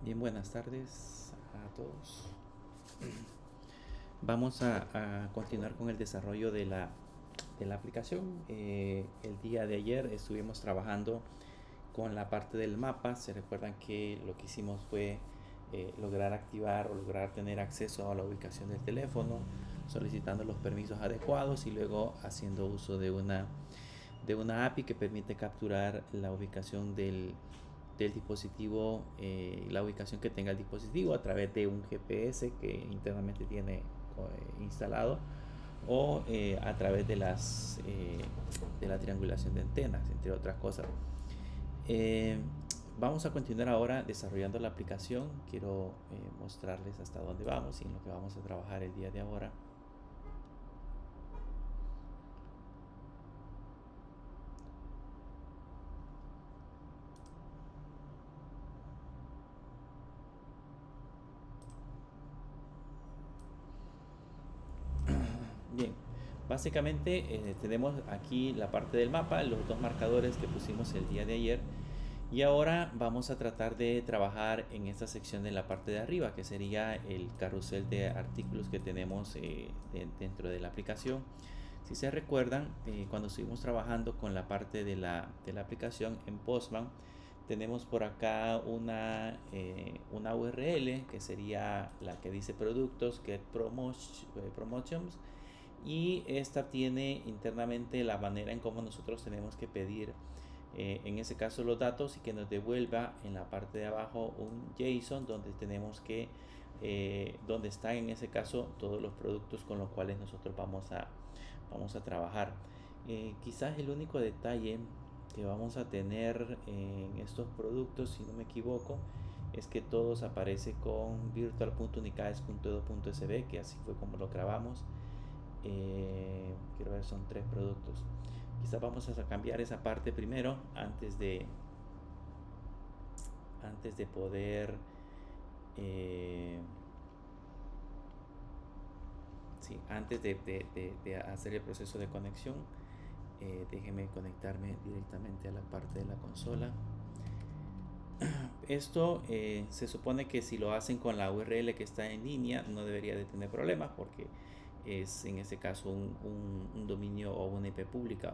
Bien, buenas tardes a todos. Vamos a continuar con el desarrollo de la aplicación. El día de ayer estuvimos trabajando con la parte del mapa. Se recuerdan que lo que hicimos fue lograr activar o lograr tener acceso a la ubicación del teléfono, solicitando los permisos adecuados y luego haciendo uso de una API que permite capturar la ubicación del dispositivo, la ubicación que tenga el dispositivo a través de un GPS que internamente tiene instalado, o a través de la triangulación de antenas, entre otras cosas. Eh, Vamos a continuar ahora desarrollando la aplicación. Quiero mostrarles hasta dónde vamos y en lo que vamos a trabajar el día de ahora. Bien, básicamente tenemos aquí la parte del mapa, los dos marcadores que pusimos el día de ayer. Y ahora vamos a tratar de trabajar en esta sección de la parte de arriba, que sería el carrusel de artículos que tenemos dentro de la aplicación. Si se recuerdan, cuando estuvimos trabajando con la parte de la aplicación en Postman, tenemos por acá una URL que sería la que dice productos, get promotions, y esta tiene internamente la manera en cómo nosotros tenemos que pedir en ese caso los datos, y que nos devuelva en la parte de abajo un JSON donde tenemos que donde están en ese caso todos los productos con los cuales nosotros vamos a trabajar. Quizás el único detalle que vamos a tener en estos productos, si no me equivoco, es que todos aparece con virtual.unicades.edu.sb, que así fue como lo grabamos. Quiero ver, son tres productos. Quizás vamos a cambiar esa parte primero antes de poder eh, sí, antes de hacer el proceso de conexión. Déjenme conectarme directamente a la parte de la consola. Esto se supone que si lo hacen con la URL que está en línea no debería de tener problemas, porque es en este caso un dominio o una IP pública.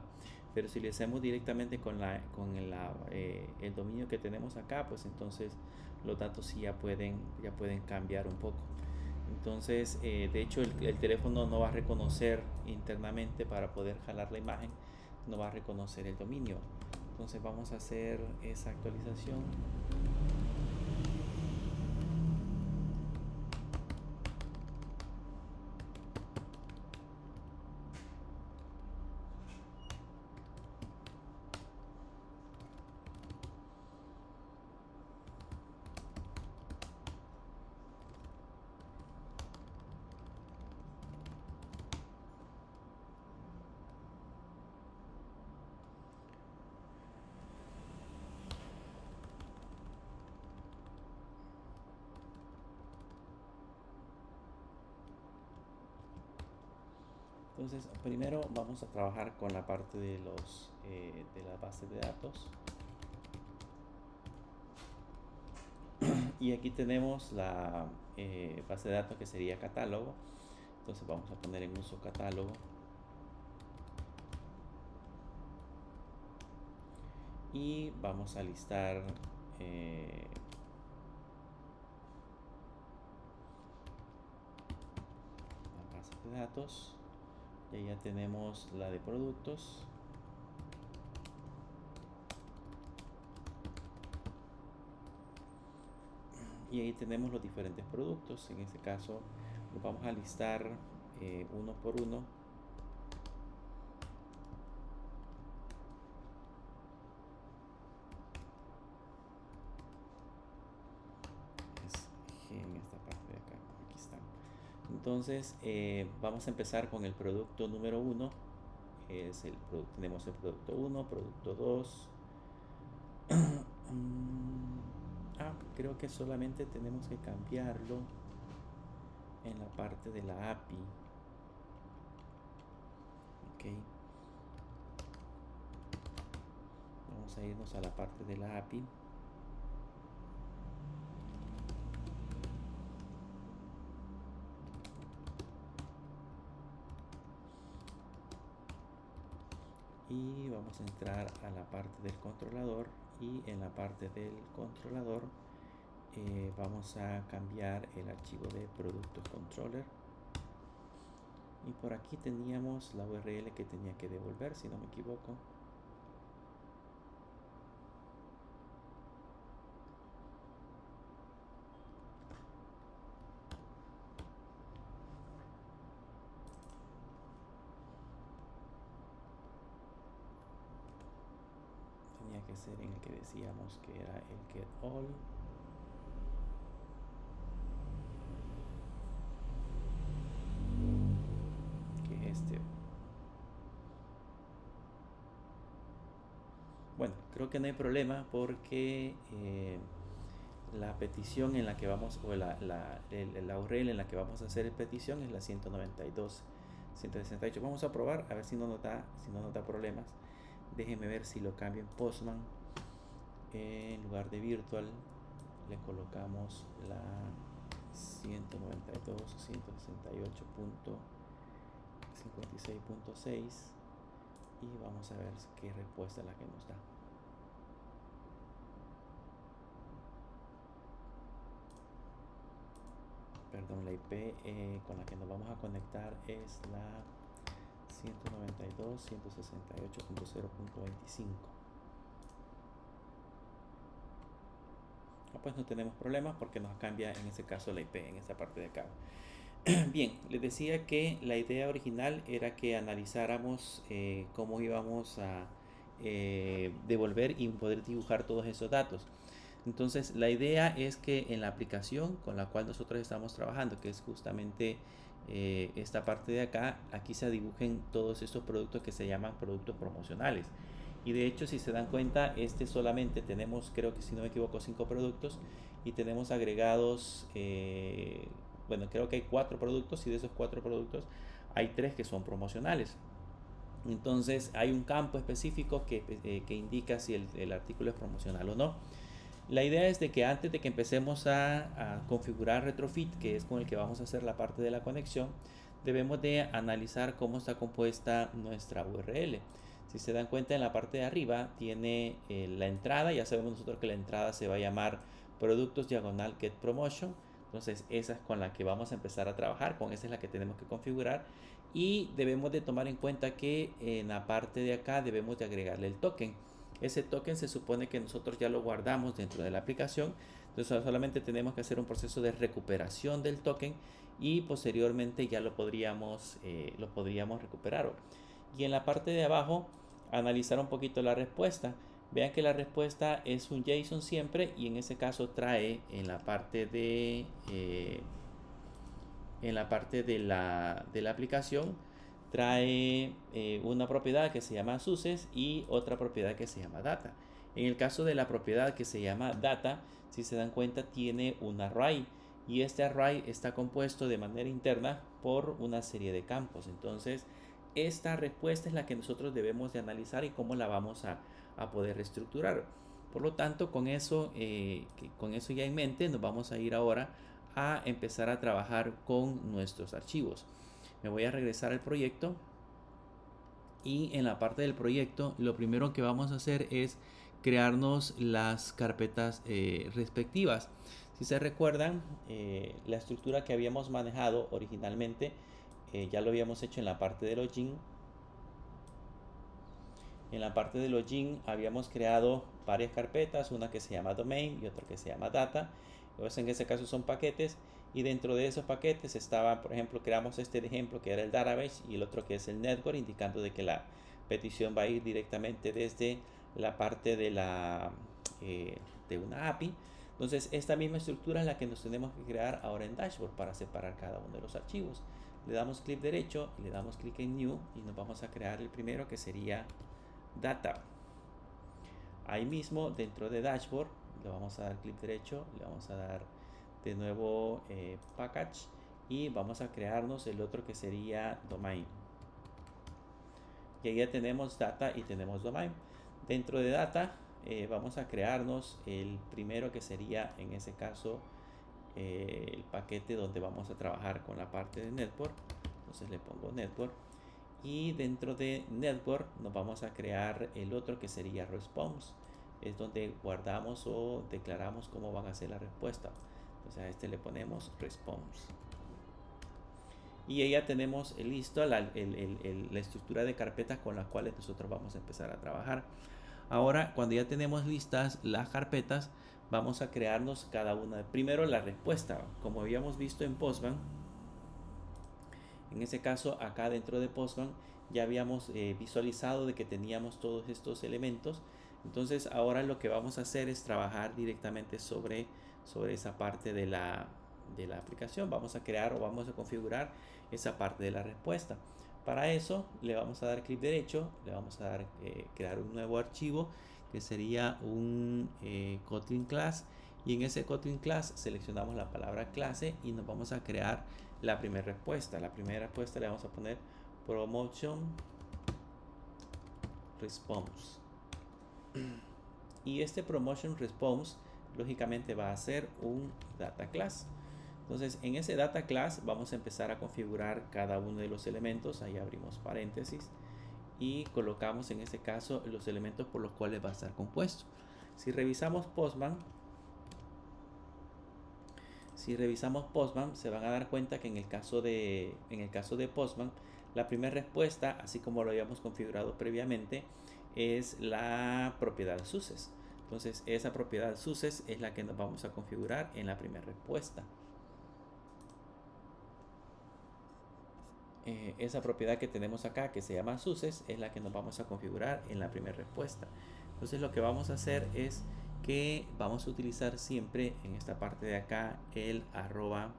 Pero si lo hacemos directamente con el dominio que tenemos acá, pues entonces los datos sí ya pueden cambiar un poco. Entonces, de hecho, el teléfono no va a reconocer internamente, para poder jalar la imagen, no va a reconocer el dominio. Entonces vamos a hacer esa actualización. Entonces, primero vamos a trabajar con la parte de la base de datos. Y aquí tenemos la base de datos que sería catálogo. Entonces vamos a poner en uso catálogo. Y vamos a listar la base de datos. Y ya tenemos la de productos. Y ahí tenemos los diferentes productos. En este caso los vamos a listar uno por uno. En esta parte de acá, aquí están. Entonces vamos a empezar con el producto número 1. Tenemos el producto 1, producto 2. Creo que solamente tenemos que cambiarlo en la parte de la API. Ok, vamos a irnos a la parte de la API. y vamos a entrar a la parte del controlador, y en la parte del controlador vamos a cambiar el archivo de producto controller, y por aquí teníamos la URL que tenía que devolver, si no me equivoco. Tenía que ser en el que decíamos que era el get all, que es este. Bueno, creo que no hay problema porque la petición en la que vamos, o la URL en la que vamos a hacer petición es la 192.168. Vamos a probar a ver si no nos da problemas. Déjenme ver si lo cambio en Postman. En lugar de virtual le colocamos la 192.168.56.6 y vamos a ver qué respuesta es la que nos da. Perdón, la IP con la que nos vamos a conectar es la 192.168.0.25. Pues no tenemos problemas porque nos cambia en ese caso la IP en esta parte de acá. Bien, les decía que la idea original era que analizáramos cómo íbamos a devolver y poder dibujar todos esos datos. Entonces la idea es que en la aplicación con la cual nosotros estamos trabajando, que es justamente esta parte de acá, aquí se dibujen todos estos productos que se llaman productos promocionales. Y de hecho, si se dan cuenta, solamente tenemos, creo que si no me equivoco, 5 productos, y tenemos agregados, bueno, creo que hay 4 productos, y de esos 4 productos hay 3 que son promocionales. Entonces hay un campo específico que indica si el artículo es promocional o no. La idea es de que antes de que empecemos a configurar Retrofit, que es con el que vamos a hacer la parte de la conexión, debemos de analizar cómo está compuesta nuestra URL. Si se dan cuenta, en la parte de arriba tiene la entrada. Ya sabemos nosotros que la entrada se va a llamar productos diagonal get promotion. Entonces esa es con la que vamos a empezar a trabajar, con esa es la que tenemos que configurar, y debemos de tomar en cuenta que en la parte de acá debemos de agregarle el token. Ese token se supone que nosotros ya lo guardamos dentro de la aplicación, entonces solamente tenemos que hacer un proceso de recuperación del token y posteriormente ya lo podríamos recuperar. Y en la parte de abajo analizar un poquito la respuesta. Vean que la respuesta es un JSON siempre, y en ese caso trae en la parte de la aplicación, trae una propiedad que se llama success y otra propiedad que se llama data. En el caso de la propiedad que se llama data, si se dan cuenta, tiene un array, y este array está compuesto de manera interna por una serie de campos. Entonces esta respuesta es la que nosotros debemos de analizar y cómo la vamos a poder reestructurar. Por lo tanto, con eso ya en mente, nos vamos a ir ahora a empezar a trabajar con nuestros archivos. Me voy a regresar al proyecto, y en la parte del proyecto lo primero que vamos a hacer es crearnos las carpetas respectivas. Si se recuerdan, la estructura que habíamos manejado originalmente ya lo habíamos hecho en la parte de login. En la parte de login habíamos creado varias carpetas, una que se llama domain y otra que se llama data. Pues en ese caso son paquetes, y dentro de esos paquetes estaba, por ejemplo, creamos este de ejemplo que era el database, y el otro que es el network, indicando de que la petición va a ir directamente desde la parte de de una API. Entonces esta misma estructura es la que nos tenemos que crear ahora en Dashboard para separar cada uno de los archivos. Le damos clic derecho y le damos clic en New, y nos vamos a crear el primero, que sería Data. Ahí mismo dentro de Dashboard le vamos a dar clic derecho, le vamos a dar de nuevo Package, y vamos a crearnos el otro que sería Domain. Y ahí ya tenemos Data y tenemos Domain. Dentro de Data vamos a crearnos el primero, que sería en ese caso el paquete donde vamos a trabajar con la parte de Network. Entonces le pongo Network, Y dentro de network nos vamos a crear el otro que sería response. Es donde guardamos o declaramos cómo van a ser la respuesta. Entonces a este le ponemos response. Y ahí ya tenemos listo la estructura de carpetas con las cuales nosotros vamos a empezar a trabajar. Ahora, cuando ya tenemos listas las carpetas, vamos a crearnos cada una. Primero la respuesta, como habíamos visto en Postman. En ese caso, acá dentro de Postman ya habíamos visualizado de que teníamos todos estos elementos. Entonces ahora lo que vamos a hacer es trabajar directamente sobre esa parte de la aplicación. Vamos a crear o vamos a configurar esa parte de la respuesta. Para eso le vamos a dar clic derecho, le vamos a dar crear un nuevo archivo que sería un Kotlin class, y en ese Kotlin class seleccionamos la palabra clase y nos vamos a crear la primera respuesta. La primera respuesta le vamos a poner promotion response. Y este promotion response lógicamente va a ser un data class. Entonces en ese data class vamos a empezar a configurar cada uno de los elementos. Ahí abrimos paréntesis y colocamos en este caso los elementos por los cuales va a estar compuesto. Si revisamos Postman, se van a dar cuenta que en el caso de Postman, la primera respuesta, así como lo habíamos configurado previamente, es la propiedad SUSES. Entonces esa propiedad SUSES es la que nos vamos a configurar en la primera respuesta. Esa propiedad que tenemos acá, que se llama SUSES, es la que nos vamos a configurar en la primera respuesta. Entonces lo que vamos a hacer es que vamos a utilizar siempre en esta parte de acá el arroba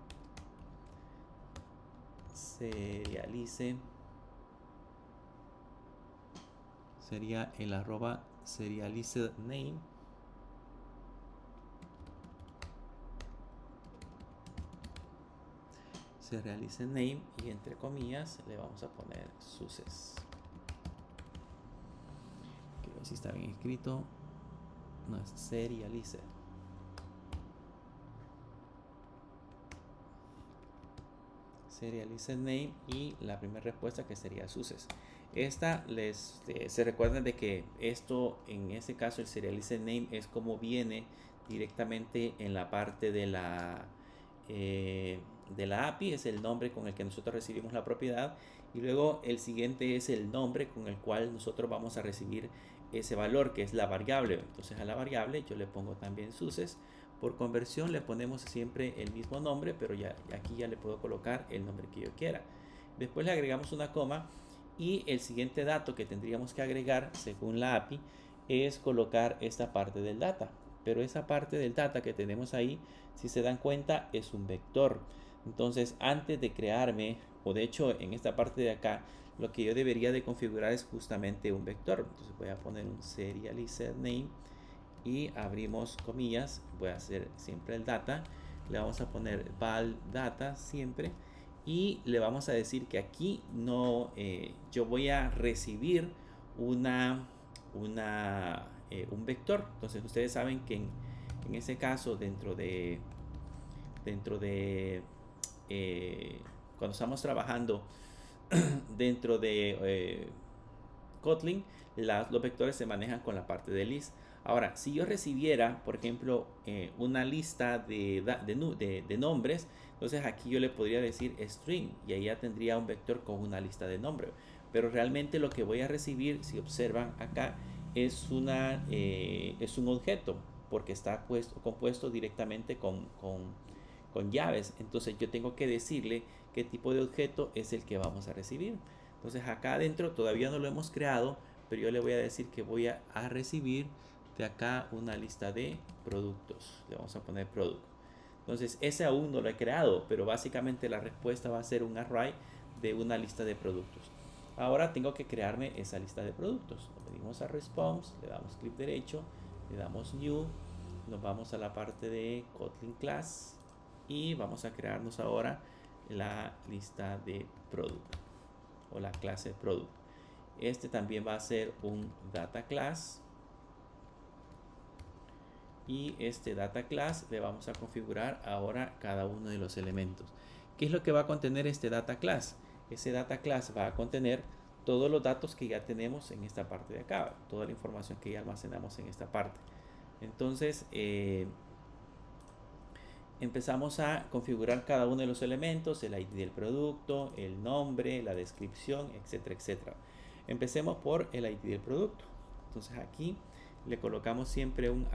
serialize. Sería el arroba serialize name. Serialize name, y entre comillas le vamos a poner SUSES. Quiero ver si está bien escrito. No, es serialize. Serialize name y la primera respuesta que sería SUSES. Esta se recuerdan de que esto, en este caso el serialize name es como viene directamente en la parte de la API, es el nombre con el que nosotros recibimos la propiedad, y luego el siguiente es el nombre con el cual nosotros vamos a recibir ese valor, que es la variable. Entonces a la variable yo le pongo también SUSES. Por conversión le ponemos siempre el mismo nombre, pero ya aquí ya le puedo colocar el nombre que yo quiera. Después le agregamos una coma, y el siguiente dato que tendríamos que agregar según la API es colocar esta parte del data. Pero esa parte del data que tenemos ahí, si se dan cuenta, es un vector. Entonces antes de crearme, o de hecho en esta parte de acá, lo que yo debería de configurar es justamente un vector. Entonces voy a poner un serializer name y abrimos comillas, voy a hacer siempre el data, le vamos a poner val data siempre, y le vamos a decir que aquí no, yo voy a recibir un vector. Entonces ustedes saben que en ese caso dentro de cuando estamos trabajando dentro de Kotlin, los vectores se manejan con la parte de list. Ahora, si yo recibiera, por ejemplo, una lista de nombres, entonces aquí yo le podría decir string, y ahí ya tendría un vector con una lista de nombres. Pero realmente lo que voy a recibir, si observan acá, es un objeto, porque está compuesto directamente con llaves. Entonces yo tengo que decirle qué tipo de objeto es el que vamos a recibir. Entonces acá adentro todavía no lo hemos creado, pero yo le voy a decir que voy a recibir de acá una lista de productos. Le vamos a poner product. Entonces ese aún no lo he creado, pero básicamente la respuesta va a ser un array de una lista de productos. Ahora tengo que crearme esa lista de productos. Nos venimos a response, le damos clic derecho, le damos new, nos vamos a la parte de Kotlin class y vamos a crearnos ahora la lista de product o la clase product. Este también va a ser un data class, y este data class le vamos a configurar ahora cada uno de los elementos. ¿Qué es lo que va a contener este data class? Ese data class va a contener todos los datos que ya tenemos en esta parte de acá, toda la información que ya almacenamos en esta parte. Entonces, empezamos a configurar cada uno de los elementos, el ID del producto, el nombre, la descripción, etcétera, etcétera. Empecemos por el ID del producto. Entonces aquí le colocamos siempre un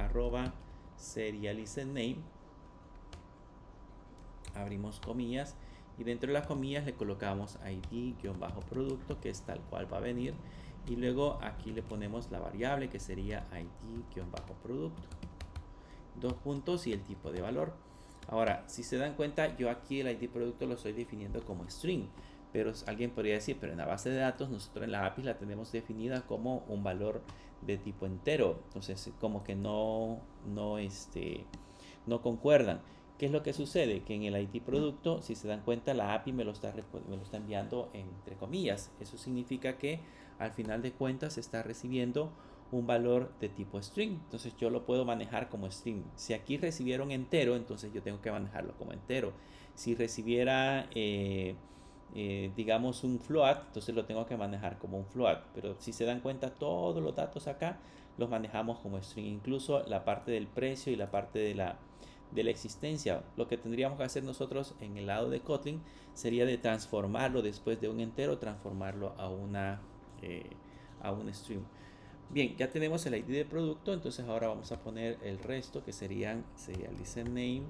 @serializename, abrimos comillas, y dentro de las comillas le colocamos ID-producto, que es tal cual va a venir, y luego aquí le ponemos la variable que sería ID-producto, dos puntos y el tipo de valor. Ahora, si se dan cuenta, yo aquí el ID producto lo estoy definiendo como string, pero alguien podría decir, pero en la base de datos nosotros en la API la tenemos definida como un valor de tipo entero, entonces como que no concuerdan. ¿Qué es lo que sucede? Que en el ID producto, si se dan cuenta, la API me lo está enviando entre comillas. Eso significa que al final de cuentas se está recibiendo un valor de tipo string. Entonces yo lo puedo manejar como string. Si aquí recibiera un entero, entonces yo tengo que manejarlo como entero. Si recibiera, digamos, un float, entonces lo tengo que manejar como un float. Pero si se dan cuenta, todos los datos acá los manejamos como string. Incluso la parte del precio y la parte de la existencia. Lo que tendríamos que hacer nosotros en el lado de Kotlin sería de transformarlo después de un entero, transformarlo a un string. Bien, ya tenemos el ID de producto, entonces ahora vamos a poner el resto que serían serializename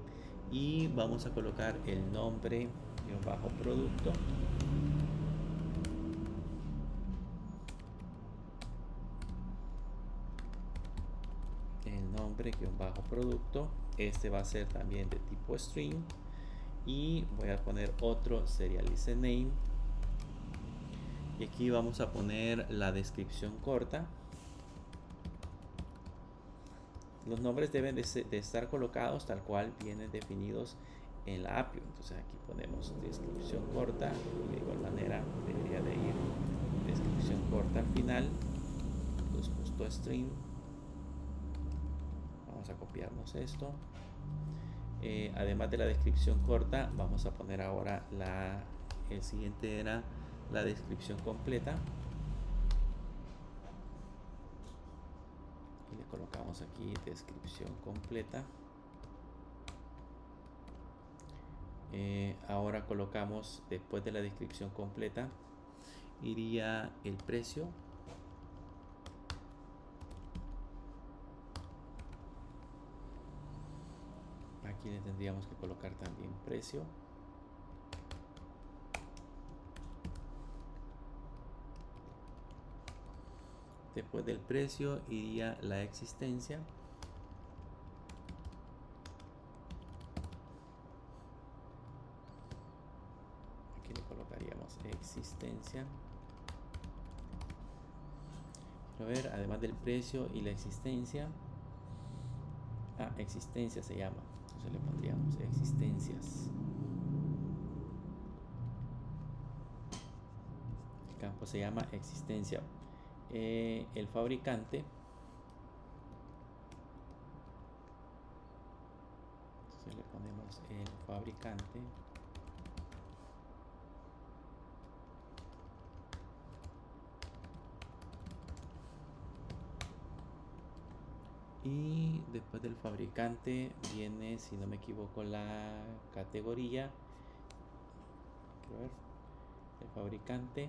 y vamos a colocar el nombre bajo producto. El nombre bajo producto, este va a ser también de tipo string y voy a poner otro serializename y aquí vamos a poner la descripción corta. Los nombres deben de estar colocados tal cual vienen definidos en la API. Entonces aquí ponemos descripción corta y de igual manera debería de ir descripción corta al final, justo string. Vamos a copiarnos esto. Además de la descripción corta, vamos a poner ahora el siguiente era la descripción completa. Y le colocamos aquí descripción completa. Ahora colocamos después de la descripción completa iría el precio. Aquí le tendríamos que colocar también precio. Después del precio iría la existencia. Aquí le colocaríamos existencia. A ver, además del precio y la existencia. Existencia se llama. Entonces le pondríamos existencias. El campo se llama existencia. El fabricante. Entonces le ponemos el fabricante. Y después del fabricante viene, si no me equivoco, la categoría. Quiero ver. El fabricante,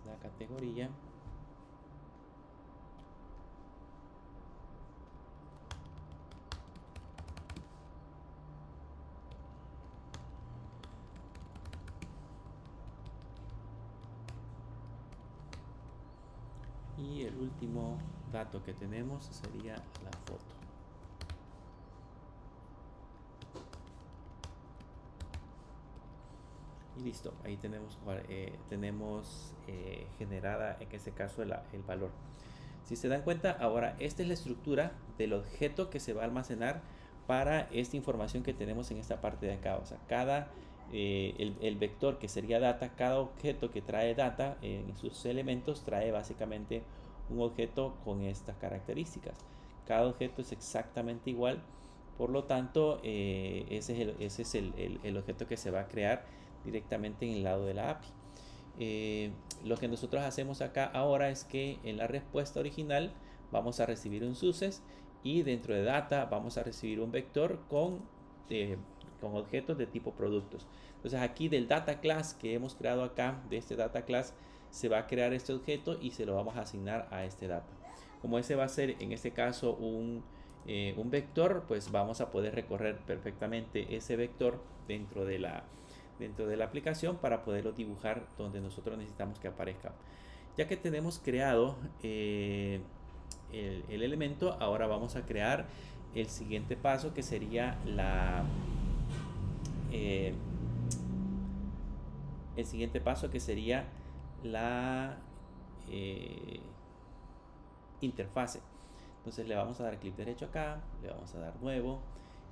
la categoría. Y el último dato que tenemos sería la foto. Y listo, ahí tenemos generada en este caso el valor. Si se dan cuenta, ahora esta es la estructura del objeto que se va a almacenar para esta información que tenemos en esta parte de acá. O sea, el vector que sería data, cada objeto que trae data en sus elementos trae básicamente un objeto con estas características. Cada objeto es exactamente igual, por lo tanto ese es el objeto que se va a crear directamente en el lado de la API. Lo que nosotros hacemos acá ahora es que en la respuesta original vamos a recibir un success y dentro de data vamos a recibir un vector con objetos de tipo productos. Entonces aquí del data class que hemos creado acá, de este data class, se va a crear este objeto y se lo vamos a asignar a este data. Como ese va a ser en este caso un vector, pues vamos a poder recorrer perfectamente ese vector dentro de la aplicación para poderlo dibujar donde nosotros necesitamos que aparezca. Ya que tenemos creado el elemento, ahora vamos a crear el siguiente paso, que sería el siguiente paso, que sería la interfase. Entonces le vamos a dar clic derecho acá, le vamos a dar nuevo,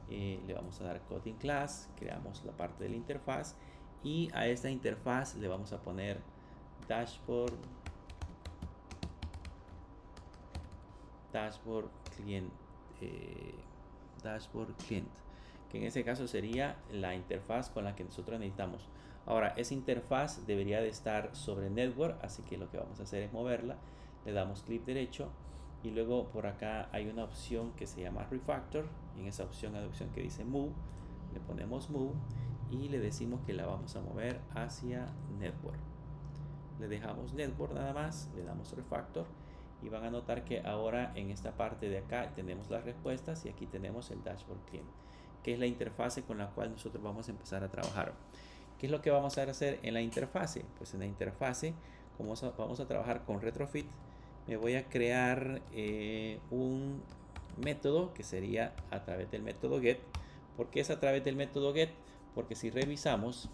le vamos a dar coding class, creamos la parte de la interfaz y a esta interfaz le vamos a poner dashboard client, dashboard client, que en ese caso sería la interfaz con la que nosotros necesitamos. Ahora, esa interfaz debería de estar sobre network, así que lo que vamos a hacer es moverla. Le damos clic derecho y luego por acá hay una opción que se llama refactor, y en esa opción hay una opción que dice move. Le ponemos move y le decimos que la vamos a mover hacia network. Le dejamos network nada más, le damos refactor y van a notar que ahora en esta parte de acá tenemos las respuestas y aquí tenemos el dashboard client, que es la interfase con la cual nosotros vamos a empezar a trabajar. ¿Qué es lo que vamos a hacer en la interfase? Pues en la interfase, como vamos a trabajar con retrofit, me voy a crear un método que sería a través del método get. ¿Por qué es a través del método get? Porque si revisamos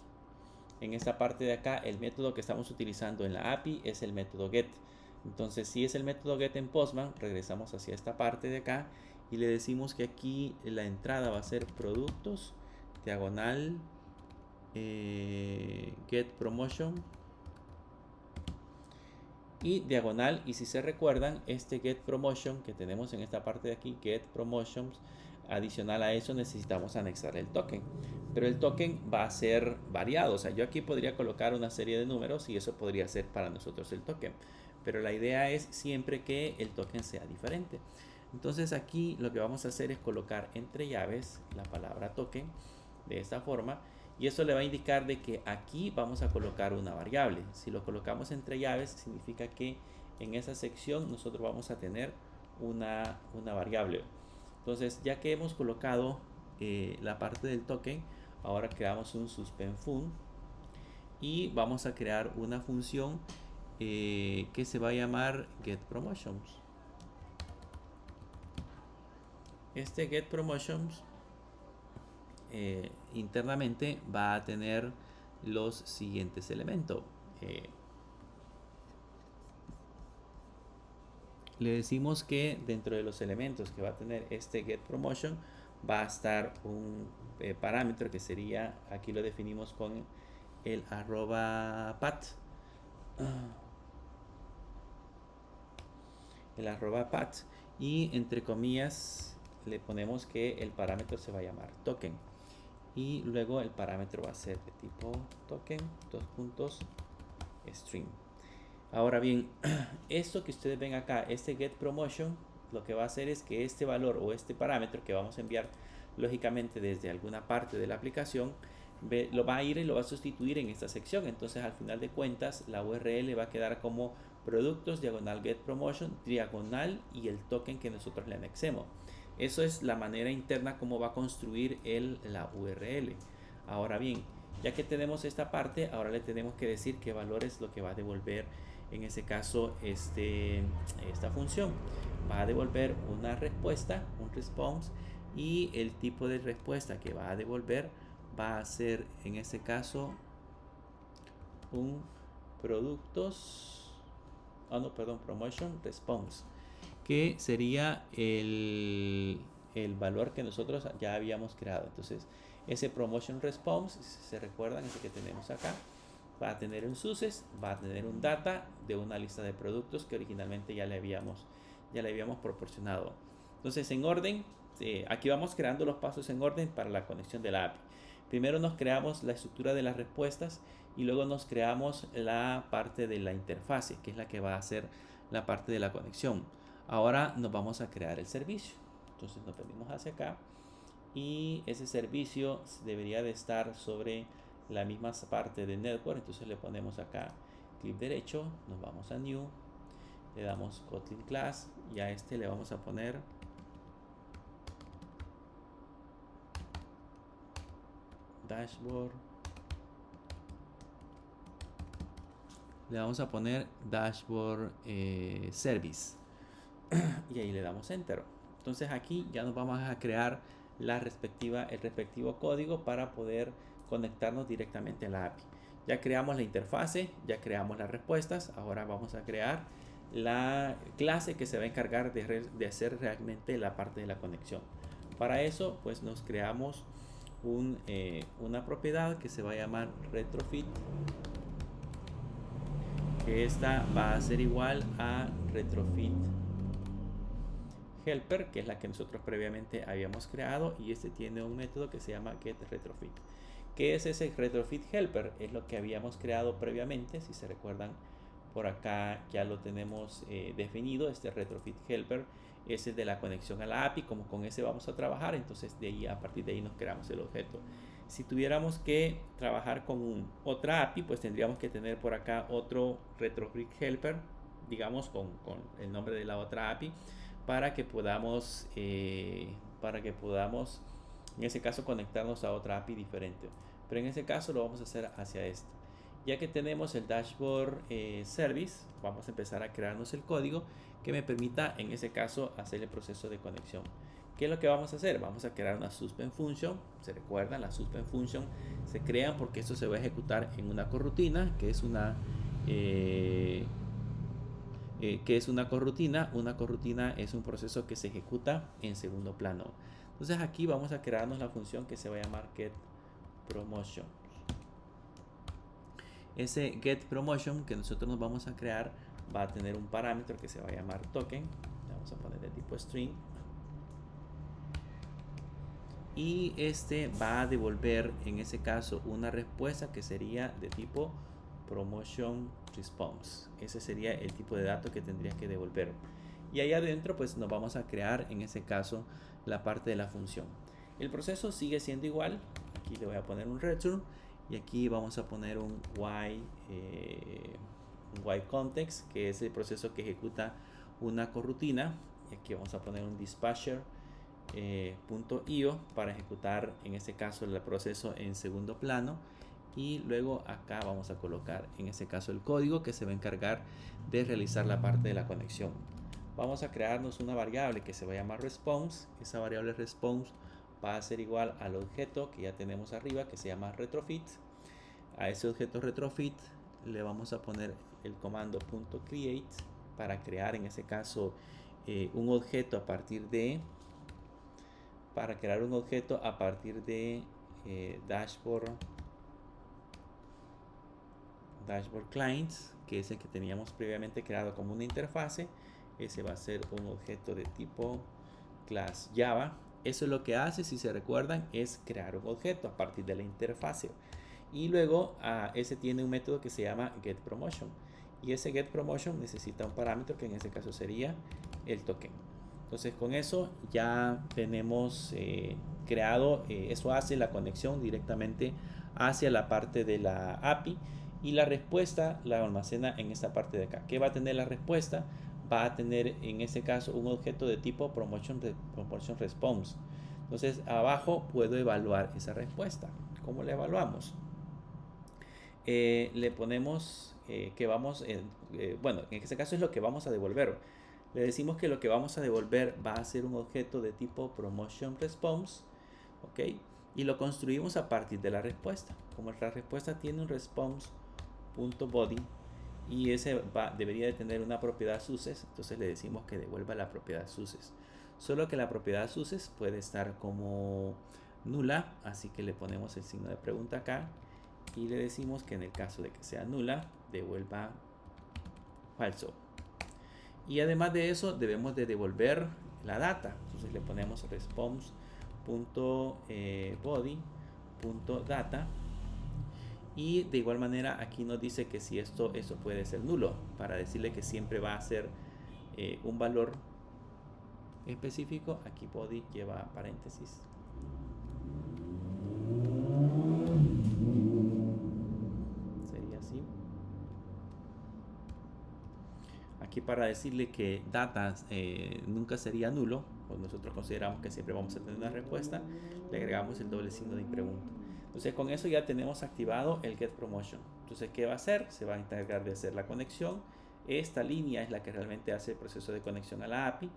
en esta parte de acá, el método que estamos utilizando en la API es el método get. Entonces, si es el método get en Postman, regresamos hacia esta parte de acá y le decimos que aquí la entrada va a ser productos, diagonal, get promotion y diagonal. Y si se recuerdan, este get promotion que tenemos en esta parte de aquí, get promotions, adicional a eso necesitamos anexar el token, pero el token va a ser variado. O sea, yo aquí podría colocar una serie de números y eso podría ser para nosotros el token, pero la idea es siempre que el token sea diferente. Entonces aquí lo que vamos a hacer es colocar entre llaves la palabra token de esta forma, y eso le va a indicar de que aquí vamos a colocar una variable. Si lo colocamos entre llaves, significa que en esa sección nosotros vamos a tener una variable. Entonces, ya que hemos colocado la parte del token, ahora creamos un suspend fun y vamos a crear una función que se va a llamar getPromotions. Este getPromotions internamente va a tener los siguientes elementos. Le decimos que dentro de los elementos que va a tener este getPromotion va a estar un parámetro que sería, aquí lo definimos con el @pat, y entre comillas le ponemos que el parámetro se va a llamar token y luego el parámetro va a ser de tipo token, string. Ahora bien, esto que ustedes ven acá, este getPromotion, lo que va a hacer es que este valor o este parámetro que vamos a enviar lógicamente desde alguna parte de la aplicación, lo va a ir y lo va a sustituir en esta sección. Entonces al final de cuentas la URL va a quedar como productos, diagonal getPromotion, diagonal y el token que nosotros le anexemos. Eso es la manera interna como va a construir la URL. Ahora bien, ya que tenemos esta parte, ahora le tenemos que decir qué valor es lo que va a devolver en ese caso esta función. Va a devolver una respuesta, un response, y el tipo de respuesta que va a devolver va a ser en este caso un promotion response, que sería el valor que nosotros ya habíamos creado. Entonces ese promotion response, si se recuerdan, ese que tenemos acá, va a tener un success, va a tener un data de una lista de productos que originalmente ya le habíamos proporcionado. Entonces en orden, aquí vamos creando los pasos en orden para la conexión de la API. Primero nos creamos la estructura de las respuestas y luego nos creamos la parte de la interfase, que es la que va a hacer la parte de la conexión. Ahora nos vamos a crear el servicio. Entonces nos venimos hacia acá y ese servicio debería de estar sobre la misma parte de network. Entonces le ponemos acá clic derecho, nos vamos a new, le damos Kotlin class y a este le vamos a poner dashboard, le vamos a poner dashboard service y ahí le damos enter. Entonces aquí ya nos vamos a crear el respectivo código para poder conectarnos directamente a la API. Ya creamos la interfase, ya creamos las respuestas, ahora vamos a crear la clase que se va a encargar de hacer realmente la parte de la conexión. Para eso pues nos creamos una propiedad que se va a llamar retrofit, que esta va a ser igual a retrofit helper, que es la que nosotros previamente habíamos creado, y este tiene un método que se llama getRetrofit. ¿Qué es ese retrofit helper? Es lo que habíamos creado previamente. Si se recuerdan, por acá ya lo tenemos definido. Este retrofit helper es el de la conexión a la API. Como con ese vamos a trabajar, entonces de ahí, a partir de ahí nos creamos el objeto. Si tuviéramos que trabajar con otra API, pues tendríamos que tener por acá otro retrofit helper, digamos con el nombre de la otra API, para que podamos en ese caso conectarnos a otra API diferente. Pero en ese caso lo vamos a hacer hacia esto. Ya que tenemos el dashboard service, vamos a empezar a crearnos el código que me permita en ese caso hacer el proceso de conexión. ¿Qué es lo que vamos a hacer? Vamos a crear una suspend function. Se recuerdan, la suspend function se crean porque esto se va a ejecutar en una corrutina, que es una corrutina. Una corrutina es un proceso que se ejecuta en segundo plano. Entonces aquí vamos a crearnos la función que se va a llamar getPromotion. Ese getPromotion que nosotros nos vamos a crear va a tener un parámetro que se va a llamar token. Le vamos a poner de tipo string. Y este va a devolver en ese caso una respuesta que sería de tipo promotion response. Ese sería el tipo de dato que tendría que devolver. Y ahí adentro pues nos vamos a crear en ese caso la parte de la función. El proceso sigue siendo igual. Aquí le voy a poner un return y aquí vamos a poner un while context, que es el proceso que ejecuta una corrutina. Y aquí vamos a poner un dispatcher .io para ejecutar en este caso el proceso en segundo plano, y luego acá vamos a colocar en este caso el código que se va a encargar de realizar la parte de la conexión. Vamos a crearnos una variable que se va a llamar response. Esa variable response va a ser igual al objeto que ya tenemos arriba que se llama retrofit. A ese objeto retrofit le vamos a poner el comando .create para crear en ese caso un objeto a partir de dashboard clients, que es el que teníamos previamente creado como una interfase. Ese va a ser un objeto de tipo class Java. Eso es lo que hace, si se recuerdan, es crear un objeto a partir de la interfase. Y luego ese tiene un método que se llama getPromotion, y ese getPromotion necesita un parámetro que en este caso sería el token. Entonces con eso ya tenemos creado, eso hace la conexión directamente hacia la parte de la API, y la respuesta la almacena en esta parte de acá. ¿Qué va a tener la respuesta? Va a tener en este caso un objeto de tipo promotion response. Entonces abajo puedo evaluar esa respuesta. ¿Cómo la evaluamos? Le ponemos que vamos, bueno, en este caso es lo que vamos a devolver. Le decimos que lo que vamos a devolver va a ser un objeto de tipo promotion response, ¿ok? Y lo construimos a partir de la respuesta. Como la respuesta tiene un response.body y ese debería de tener una propiedad success, entonces le decimos que devuelva la propiedad success. Solo que la propiedad success puede estar como nula, así que le ponemos el signo de pregunta acá y le decimos que en el caso de que sea nula, devuelva falso. Y además de eso debemos de devolver la data. Entonces le ponemos response.body api.data. Y de igual manera aquí nos dice que si eso puede ser nulo, para decirle que siempre va a ser un valor específico. Aquí body lleva paréntesis. Sería así. Aquí para decirle que data nunca sería nulo, pues nosotros consideramos que siempre vamos a tener una respuesta, le agregamos el doble signo de pregunta. Entonces con eso ya tenemos activado el getPromotion. Entonces, ¿qué va a hacer? Se va a encargar de hacer la conexión. Esta línea es la que realmente hace el proceso de conexión a la API.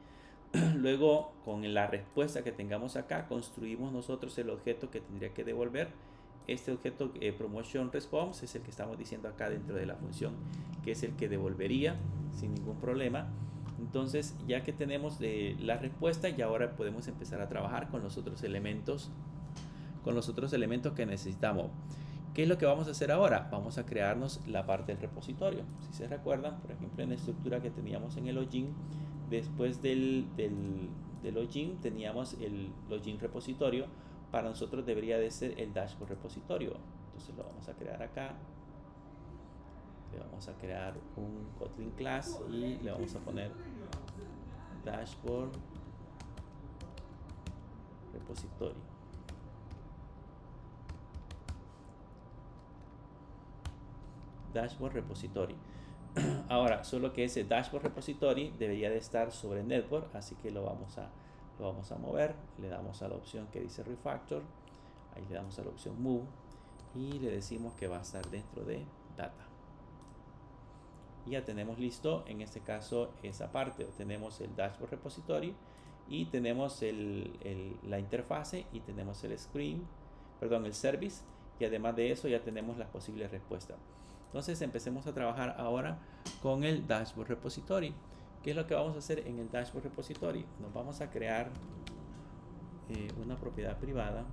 Luego, con la respuesta que tengamos acá, construimos nosotros el objeto que tendría que devolver. Este objeto promotion response es el que estamos diciendo acá dentro de la función, que es el que devolvería sin ningún problema. Entonces, ya que tenemos la respuesta, y ahora podemos empezar a trabajar con los otros elementos que necesitamos. ¿Qué es lo que vamos a hacer ahora? Vamos a crearnos la parte del repositorio. Si se recuerdan, por ejemplo, en la estructura que teníamos en el login, después del login teníamos el login repositorio. Para nosotros debería de ser el dashboard repositorio. Entonces lo vamos a crear acá. Le vamos a crear un Kotlin class y le vamos a poner dashboard repository. Dashboard repository. Ahora, solo que ese dashboard repository debería de estar sobre network, así que lo vamos a mover. Le damos a la opción que dice refactor, ahí le damos a la opción move y le decimos que va a estar dentro de data. Y ya tenemos listo, en este caso, esa parte. Tenemos el dashboard repository y tenemos la interfase y tenemos el service, y además de eso ya tenemos las posibles respuestas. Entonces empecemos a trabajar ahora con el dashboard repository. ¿Qué es lo que vamos a hacer en el dashboard repository? Nos vamos a crear una propiedad privada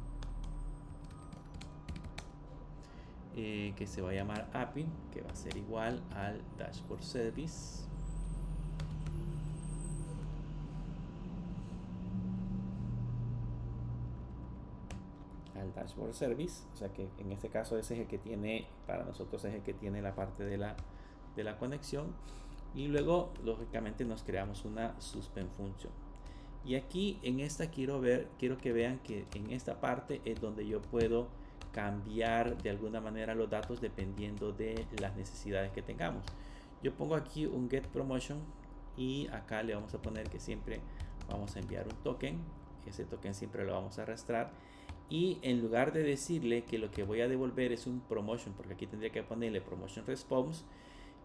que se va a llamar API, que va a ser igual al dashboard service. Al dashboard service, o sea que en este caso ese es el que tiene, para nosotros es el que tiene la parte de la conexión, y luego lógicamente nos creamos una suspend function. Y aquí en esta quiero que vean que en esta parte es donde yo puedo cambiar de alguna manera los datos dependiendo de las necesidades que tengamos. Yo pongo aquí un get promotion y acá le vamos a poner que siempre vamos a enviar un token. Ese token siempre lo vamos a arrastrar, y en lugar de decirle que lo que voy a devolver es un promotion, porque aquí tendría que ponerle promotion response,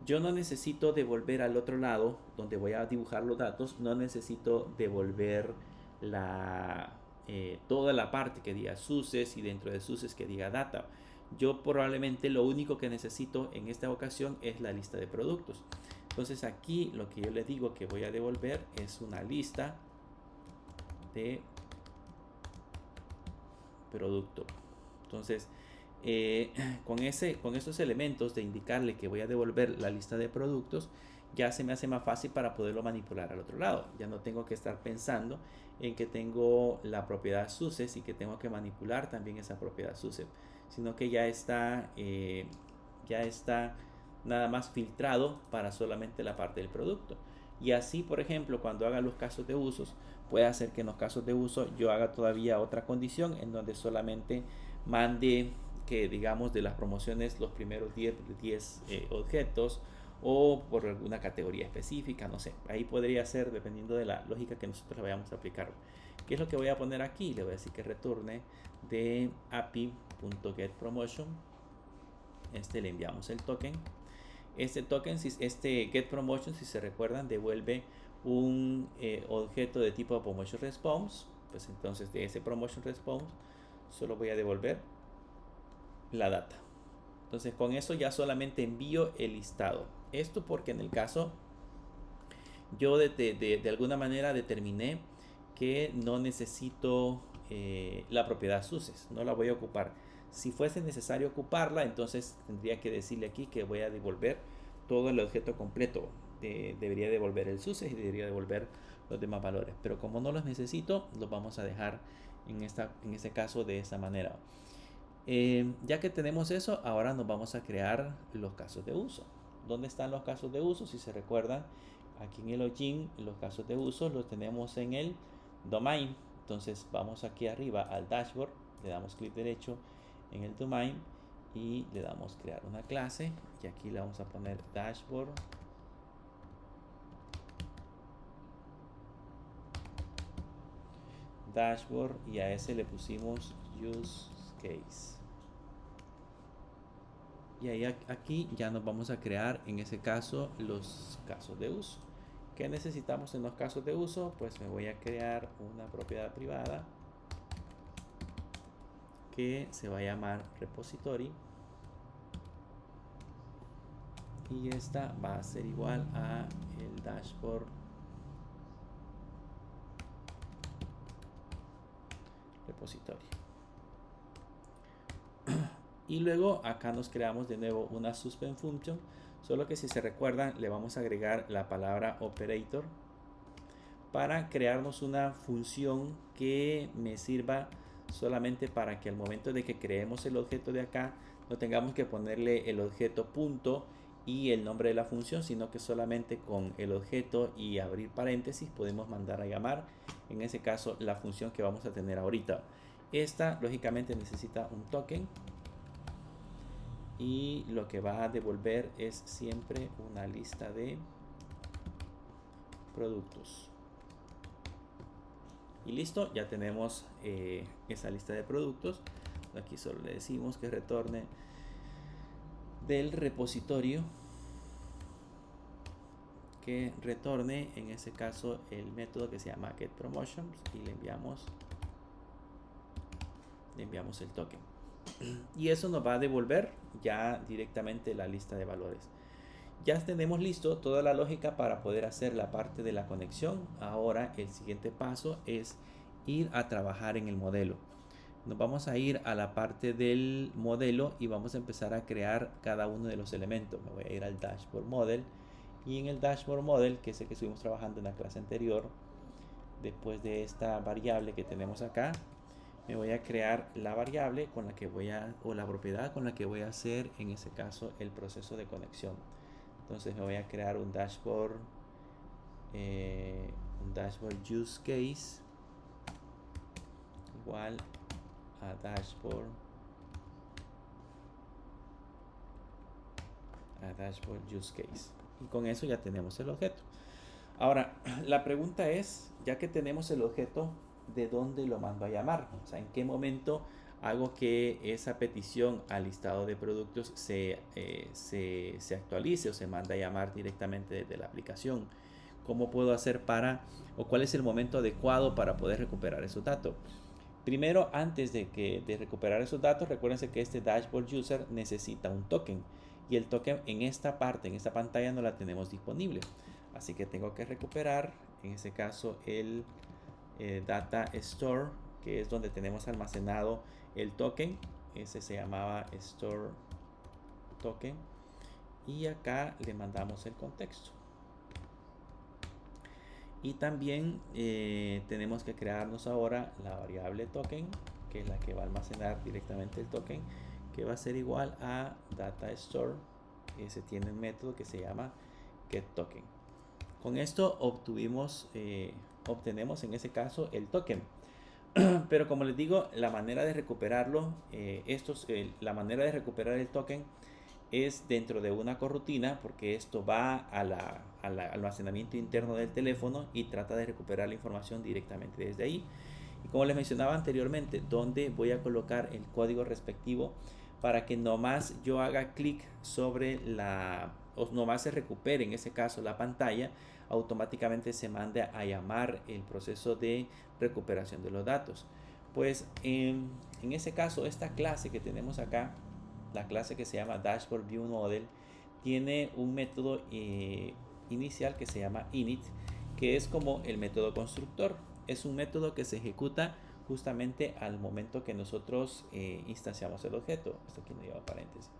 yo no necesito devolver al otro lado donde voy a dibujar los datos, no necesito devolver toda la parte que diga SUSES y dentro de SUSES que diga data. Yo probablemente lo único que necesito en esta ocasión es la lista de productos. Entonces aquí lo que yo les digo que voy a devolver es una lista de producto. Entonces con estos elementos de indicarle que voy a devolver la lista de productos, ya se me hace más fácil para poderlo manipular al otro lado. Ya no tengo que estar pensando en que tengo la propiedad SUSES y que tengo que manipular también esa propiedad SUSES, sino que ya está nada más filtrado para solamente la parte del producto. Y así, por ejemplo, cuando haga los casos de usos, puede hacer que en los casos de uso yo haga todavía otra condición en donde solamente mande que, digamos, de las promociones los primeros 10 objetos, o por alguna categoría específica, no sé. Ahí podría ser dependiendo de la lógica que nosotros le vayamos a aplicar. ¿Qué es lo que voy a poner aquí? Le voy a decir que retorne de api.getPromotion. Le enviamos el token. Este token, este getPromotion, si se recuerdan, devuelve un objeto de tipo promotion response. Pues entonces de ese promotion response solo voy a devolver la data. Entonces con eso ya solamente envío el listado. Esto porque en el caso yo de alguna manera determiné que no necesito la propiedad SUSES, no la voy a ocupar. Si fuese necesario ocuparla, entonces tendría que decirle aquí que voy a devolver todo el objeto completo. Debería devolver el SUSES y debería devolver los demás valores. Pero como no los necesito, los vamos a dejar en este caso de esta manera. Ya que tenemos eso, ahora nos vamos a crear los casos de uso. ¿Dónde están los casos de uso? Si se recuerdan, aquí en el login, los casos de uso los tenemos en el domain. Entonces vamos aquí arriba al dashboard, le damos clic derecho en el domain y le damos crear una clase, y aquí le vamos a poner dashboard y a ese le pusimos use case. Y ahí aquí ya nos vamos a crear en ese caso los casos de uso. ¿Qué necesitamos en los casos de uso? Pues me voy a crear una propiedad privada que se va a llamar repository, y esta va a ser igual a el dashboard repository. Y luego acá nos creamos de nuevo una suspend function, solo que si se recuerdan le vamos a agregar la palabra operator para crearnos una función que me sirva solamente para que al momento de que creemos el objeto de acá no tengamos que ponerle el objeto punto y el nombre de la función, sino que solamente con el objeto y abrir paréntesis podemos mandar a llamar, en ese caso, la función que vamos a tener ahorita. Esta lógicamente necesita un token, y lo que va a devolver es siempre una lista de productos. Y listo, ya tenemos esa lista de productos. Aquí solo le decimos que retorne del repositorio, que retorne en ese caso el método que se llama getPromotions, y le enviamos el token. Y eso nos va a devolver ya directamente la lista de valores. Ya tenemos listo toda la lógica para poder hacer la parte de la conexión. Ahora el siguiente paso es ir a trabajar en el modelo. Nos vamos a ir a la parte del modelo y vamos a empezar a crear cada uno de los elementos. Me voy a ir al dashboard model, y en el dashboard model, que es el que estuvimos trabajando en la clase anterior, después de esta variable que tenemos acá, me voy a crear la variable con la que voy a, o la propiedad con la que voy a hacer en ese caso el proceso de conexión. Entonces me voy a crear un dashboard use case igual a dashboard use case, y con eso ya tenemos el objeto. Ahora la pregunta es, ya que tenemos el objeto, ¿de dónde lo mando a llamar? O sea, ¿en qué momento hago que esa petición al listado de productos se actualice o se manda a llamar directamente desde la aplicación? ¿Cómo puedo hacer o cuál es el momento adecuado para poder recuperar esos datos? Primero, antes de recuperar esos datos, recuérdense que este dashboard user necesita un token, y el token en esta parte, en esta pantalla, no la tenemos disponible. Así que tengo que recuperar, en ese caso, el data store, que es donde tenemos almacenado el token. Ese se llamaba store token, y acá le mandamos el contexto. Y también tenemos que crearnos ahora la variable token, que es la que va a almacenar directamente el token, que va a ser igual a data store. Ese tiene un método que se llama getToken. Con esto obtenemos en ese caso el token. Pero como les digo, la manera de recuperarlo, la manera de recuperar el token es dentro de una corrutina, porque esto va al almacenamiento interno del teléfono y trata de recuperar la información directamente desde ahí. Y como les mencionaba anteriormente, donde voy a colocar el código respectivo para que nomás yo haga clic sobre o nomás se recupere en ese caso la pantalla, automáticamente se mande a llamar el proceso de recuperación de los datos. Pues en ese caso, esta clase que tenemos acá, la clase que se llama Dashboard View Model, tiene un método inicial que se llama init, que es como el método constructor. Es un método que se ejecuta justamente al momento que nosotros instanciamos el objeto. Esto aquí no lleva paréntesis.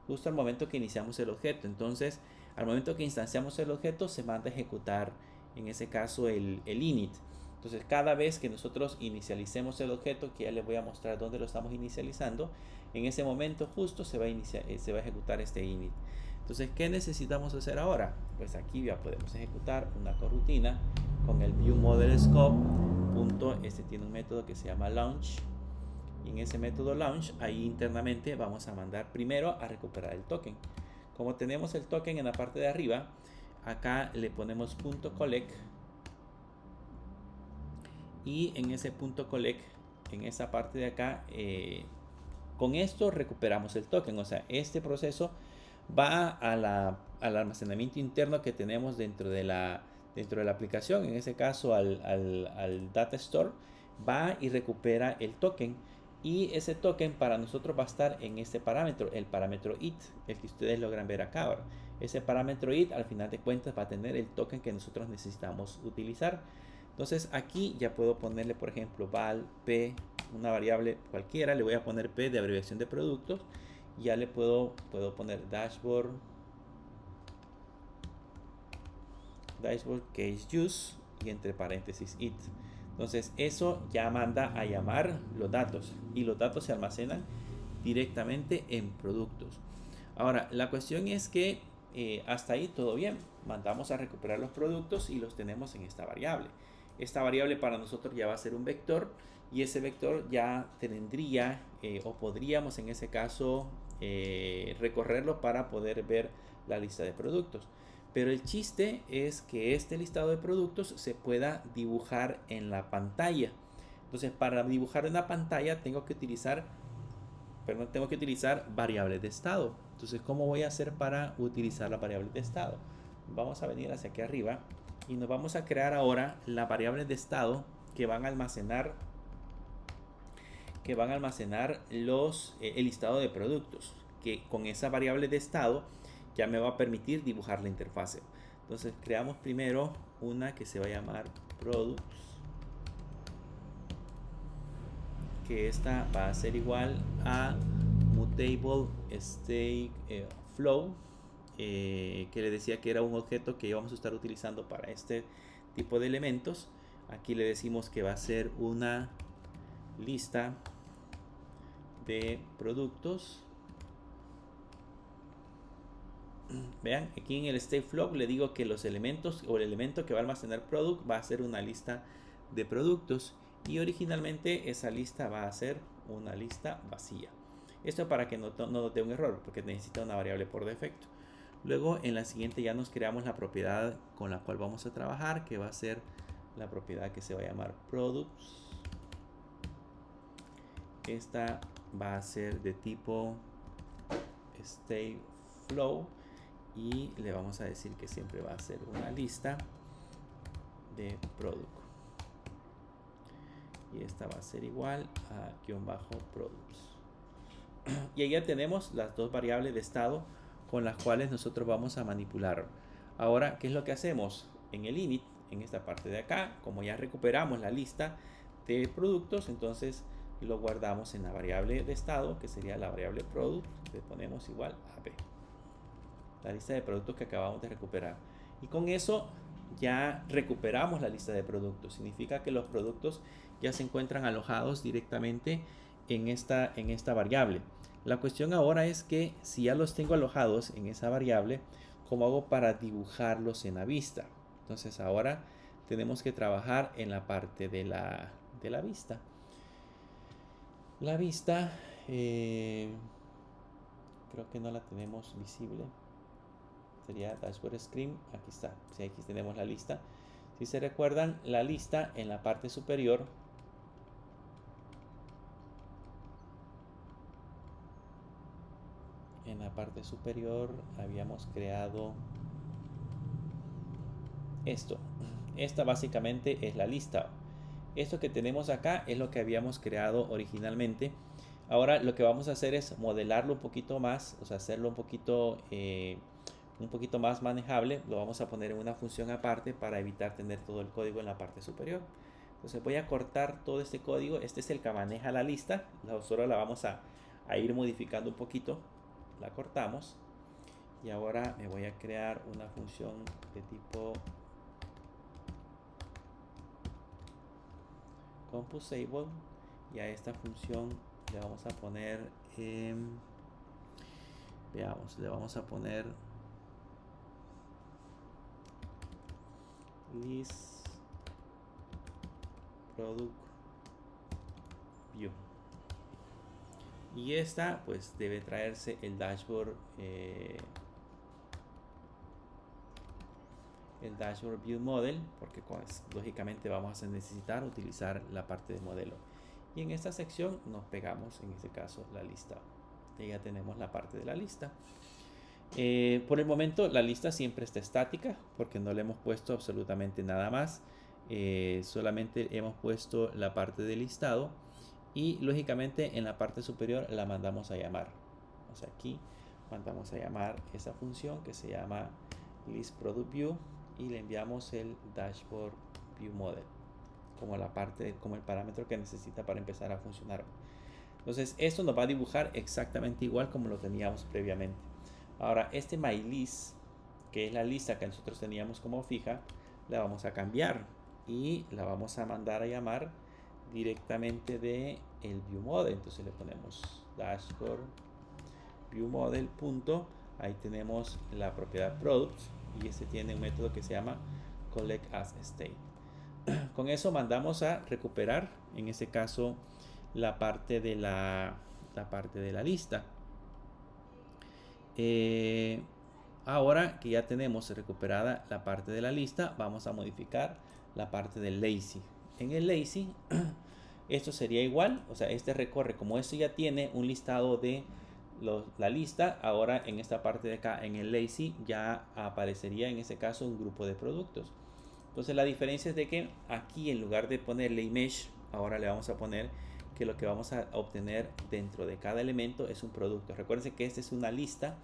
Justo al momento que iniciamos el objeto. Entonces, al momento que instanciamos el objeto, se manda a ejecutar, en ese caso, el init. Entonces cada vez que nosotros inicialicemos el objeto, que ya les voy a mostrar dónde lo estamos inicializando, en ese momento justo se va a ejecutar este init. Entonces, ¿qué necesitamos hacer ahora? Pues aquí ya podemos ejecutar una coroutine con el viewModelScope. Este tiene un método que se llama launch. Y en ese método launch, ahí internamente vamos a mandar primero a recuperar el token. Como tenemos el token en la parte de arriba, acá le ponemos .collect. Y en ese .collect, en esa parte de acá, con esto recuperamos el token. O sea, este proceso va al almacenamiento interno que tenemos dentro de la aplicación, en ese caso al Data Store, va y recupera el token. Y ese token para nosotros va a estar en este parámetro, el parámetro it, el que ustedes logran ver acá ahora. Ese parámetro it al final de cuentas va a tener el token que nosotros necesitamos utilizar. Entonces aquí ya puedo ponerle, por ejemplo, val p, una variable cualquiera, le voy a poner p de abreviación de productos. Ya le puedo poner dashboard case use y entre paréntesis it. Entonces eso ya manda a llamar los datos y los datos se almacenan directamente en productos. Ahora la cuestión es que hasta ahí todo bien, mandamos a recuperar los productos y los tenemos en esta variable. Esta variable para nosotros ya va a ser un vector y ese vector ya tendría o podríamos en ese caso recorrerlo para poder ver la lista de productos. Pero el chiste es que este listado de productos se pueda dibujar en la pantalla. Entonces, para dibujar en la pantalla tengo que utilizar variables de estado. Entonces, ¿cómo voy a hacer para utilizar las variables de estado? Vamos a venir hacia aquí arriba y nos vamos a crear ahora las variables de estado que van a almacenar el listado de productos, que con esa variable de estado ya me va a permitir dibujar la interfase. Entonces creamos primero una que se va a llamar products, que esta va a ser igual a mutable state flow, que le decía que era un objeto que íbamos a estar utilizando para este tipo de elementos. Aquí le decimos que va a ser una lista de productos. Vean, aquí en el state flow le digo que los elementos o el elemento que va a almacenar product va a ser una lista de productos y originalmente esa lista va a ser una lista vacía. Esto para que no nos dé un error porque necesita una variable por defecto. Luego en la siguiente ya nos creamos la propiedad con la cual vamos a trabajar, que va a ser la propiedad que se va a llamar products. Esta va a ser de tipo state flow y le vamos a decir que siempre va a ser una lista de product y esta va a ser igual a _products. Y ahí ya tenemos las dos variables de estado con las cuales nosotros vamos a manipular. Ahora, ¿qué es lo que hacemos? En el init, en esta parte de acá, como ya recuperamos la lista de productos, entonces lo guardamos en la variable de estado, que sería la variable product, le ponemos igual a p, la lista de productos que acabamos de recuperar. Y con eso ya recuperamos la lista de productos. Significa que los productos ya se encuentran alojados directamente en esta variable. La cuestión ahora es que si ya los tengo alojados en esa variable, ¿cómo hago para dibujarlos en la vista? Entonces ahora tenemos que trabajar en la parte de la vista. La vista creo que no la tenemos visible. Sería dashboard screen. Aquí está. Sí, aquí tenemos la lista. Si se recuerdan, la lista en la parte superior habíamos creado esto. Esta básicamente es la lista. Esto que tenemos acá es lo que habíamos creado originalmente. Ahora lo que vamos a hacer es modelarlo un poquito más, o sea, hacerlo un poquito más manejable. Lo vamos a poner en una función aparte para evitar tener todo el código en la parte superior. Entonces voy a cortar todo este código. Este es el que maneja la lista. Nosotros la vamos a ir modificando un poquito. La cortamos y ahora me voy a crear una función de tipo composable, y a esta función le vamos a poner, veamos, le vamos a poner list product view, y esta pues debe traerse el dashboard view model, porque pues, lógicamente vamos a necesitar utilizar la parte de modelo, y en esta sección nos pegamos en este caso la lista, y ya tenemos la parte de la lista. Por el momento la lista siempre está estática porque no le hemos puesto absolutamente nada más, solamente hemos puesto la parte de listado, y lógicamente en la parte superior la mandamos a llamar. O sea, aquí mandamos a llamar esa función que se llama list product view, y le enviamos el dashboard view model como la parte, como el parámetro que necesita para empezar a funcionar. Entonces esto nos va a dibujar exactamente igual como lo teníamos previamente. Ahora este mylist, que es la lista que nosotros teníamos como fija, la vamos a cambiar y la vamos a mandar a llamar directamente de el view model. Entonces le ponemos dashboard view model punto, ahí tenemos la propiedad products, y este tiene un método que se llama collect as state. Con eso mandamos a recuperar en este caso la parte de la lista. Ahora que ya tenemos recuperada la parte de la lista, vamos a modificar la parte del lazy. En el lazy esto sería igual, o sea, este recorre, como esto ya tiene un listado de la lista, ahora en esta parte de acá en el lazy ya aparecería en este caso un grupo de productos. Entonces la diferencia es de que aquí en lugar de ponerle image, ahora le vamos a poner que lo que vamos a obtener dentro de cada elemento es un producto. Recuerden que esta es una lista,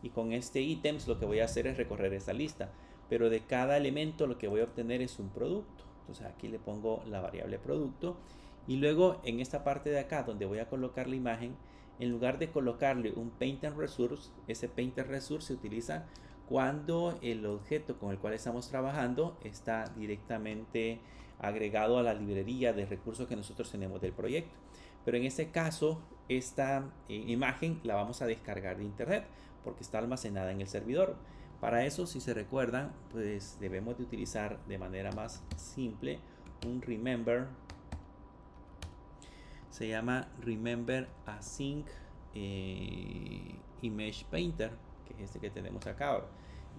y con este ítems lo que voy a hacer es recorrer esta lista, pero de cada elemento lo que voy a obtener es un producto. Entonces aquí le pongo la variable producto, y luego en esta parte de acá donde voy a colocar la imagen, en lugar de colocarle un painter resource, ese painter resource se utiliza cuando el objeto con el cual estamos trabajando está directamente agregado a la librería de recursos que nosotros tenemos del proyecto. Pero en este caso, esta imagen la vamos a descargar de internet porque está almacenada en el servidor. Para eso, si se recuerdan, pues debemos de utilizar de manera más simple un remember. Se llama remember async image painter, que es este que tenemos acá ahora.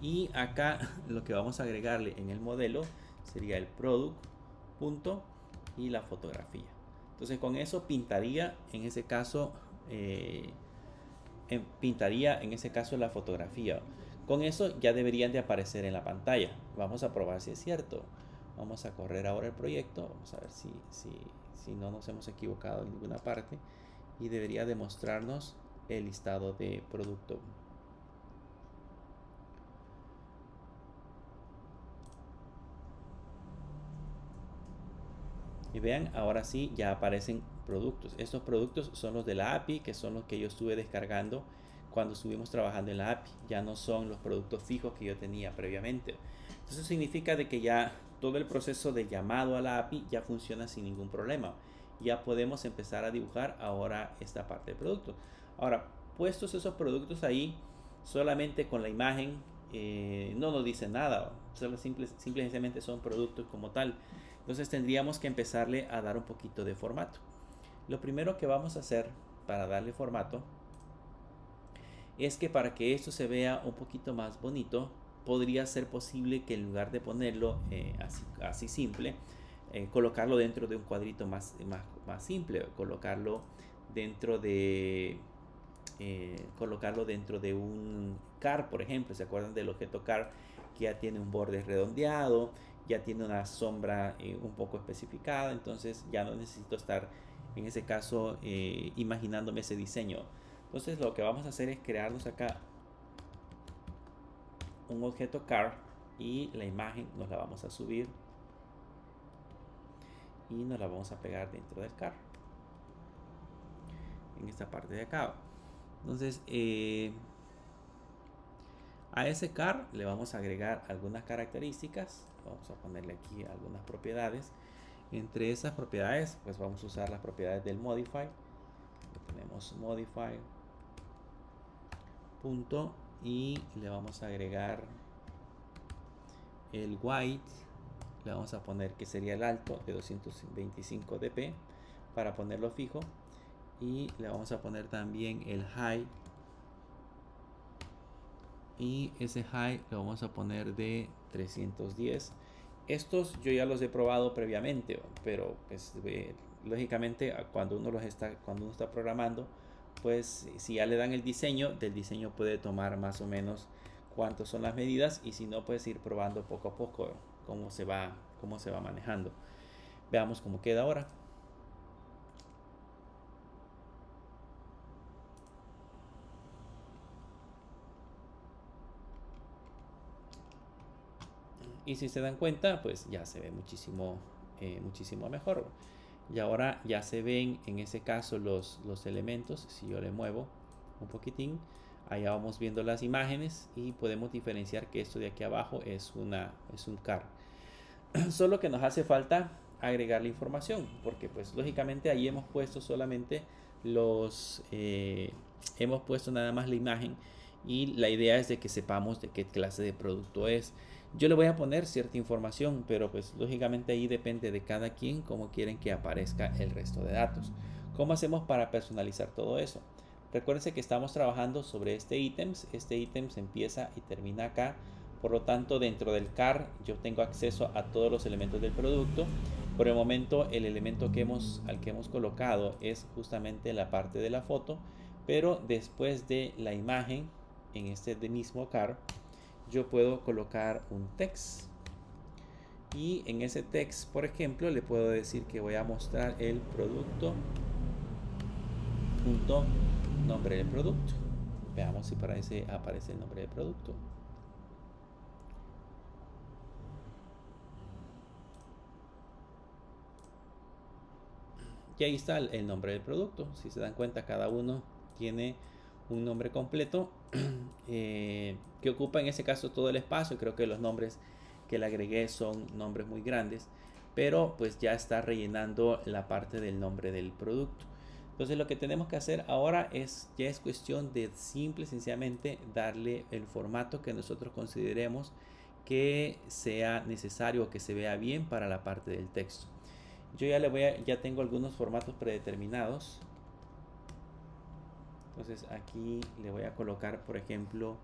Y acá lo que vamos a agregarle en el modelo sería el product punto y la fotografía. Entonces con eso pintaría en ese caso la fotografía. Con eso ya deberían de aparecer en la pantalla. Vamos a probar si es cierto. Vamos a correr ahora el proyecto. Vamos a ver si no nos hemos equivocado en ninguna parte. Y debería demostrarnos el listado de producto. Y vean, ahora sí ya aparecen productos. Estos productos son los de la API, que son los que yo estuve descargando cuando estuvimos trabajando en la API. Ya no son los productos fijos que yo tenía previamente. Entonces significa de que ya todo el proceso de llamado a la API ya funciona sin ningún problema. Ya podemos empezar a dibujar ahora esta parte de productos. Ahora, puestos esos productos ahí, solamente con la imagen no nos dice nada. Solo simplemente son productos como tal. Entonces tendríamos que empezarle a dar un poquito de formato. Lo primero que vamos a hacer para darle formato es que para que esto se vea un poquito más bonito, podría ser posible que en lugar de ponerlo así simple, colocarlo dentro de un cuadrito más simple, colocarlo dentro de un car, por ejemplo. ¿Se acuerdan del objeto car que ya tiene un borde redondeado, ya tiene una sombra un poco especificada? Entonces ya no necesito estar en ese caso imaginándome ese diseño. Entonces lo que vamos a hacer es crearnos acá un objeto car, y la imagen nos la vamos a subir y nos la vamos a pegar dentro del car en esta parte de acá. Entonces a ese car le vamos a agregar algunas características. Vamos a ponerle aquí algunas propiedades. Entre esas propiedades, pues vamos a usar las propiedades del modify. Le ponemos modify punto y le vamos a agregar el white. Le vamos a poner que sería el alto de 225 dp para ponerlo fijo, y le vamos a poner también el high, y ese high lo vamos a poner de 310. Estos yo ya los he probado previamente, pero pues lógicamente cuando uno está programando, pues si ya le dan el diseño, del diseño puede tomar más o menos cuántas son las medidas, y si no, puedes ir probando poco a poco cómo se va manejando. Veamos cómo queda ahora. Y si se dan cuenta, pues ya se ve muchísimo mejor. Y ahora ya se ven en ese caso los elementos. Si yo le muevo un poquitín, allá vamos viendo las imágenes y podemos diferenciar que esto de aquí abajo es un car. Solo que nos hace falta agregar la información, porque pues lógicamente ahí hemos puesto solamente hemos puesto nada más la imagen, y la idea es de que sepamos de qué clase de producto es. Yo le voy a poner cierta información, pero pues lógicamente ahí depende de cada quien cómo quieren que aparezca el resto de datos. ¿Cómo hacemos para personalizar todo eso? Recuérdense que estamos trabajando sobre este ítems. Este ítems empieza y termina acá. Por lo tanto, dentro del car yo tengo acceso a todos los elementos del producto. Por el momento, el elemento al que hemos colocado es justamente la parte de la foto, pero después de la imagen, en este mismo car, yo puedo colocar un text, y en ese text, por ejemplo, le puedo decir que voy a mostrar el producto punto nombre del producto. Veamos si aparece el nombre del producto. Y ahí está el nombre del producto. Si se dan cuenta, cada uno tiene un nombre completo que ocupa en ese caso todo el espacio. Creo que los nombres que le agregué son nombres muy grandes, pero pues ya está rellenando la parte del nombre del producto. Entonces lo que tenemos que hacer ahora ya es cuestión de simple y sencillamente darle el formato que nosotros consideremos que sea necesario o que se vea bien para la parte del texto. Yo ya tengo algunos formatos predeterminados. Entonces aquí le voy a colocar, por ejemplo,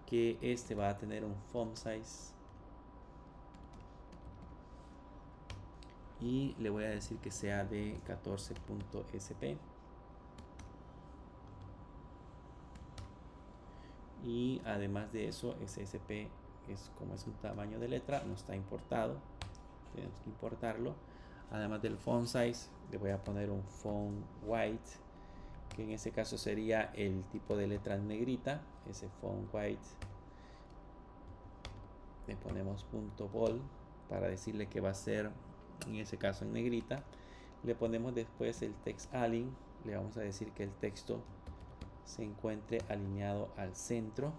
que este va a tener un font size, y le voy a decir que sea de 14.sp, y además de eso, ese SP como es un tamaño de letra, no está importado, tenemos que importarlo. Además del font size, le voy a poner un font white, que en ese caso sería el tipo de letra negrita. Ese font white le ponemos punto bold para decirle que va a ser en ese caso en negrita. Le ponemos después el text align, le vamos a decir que el texto se encuentre alineado al centro,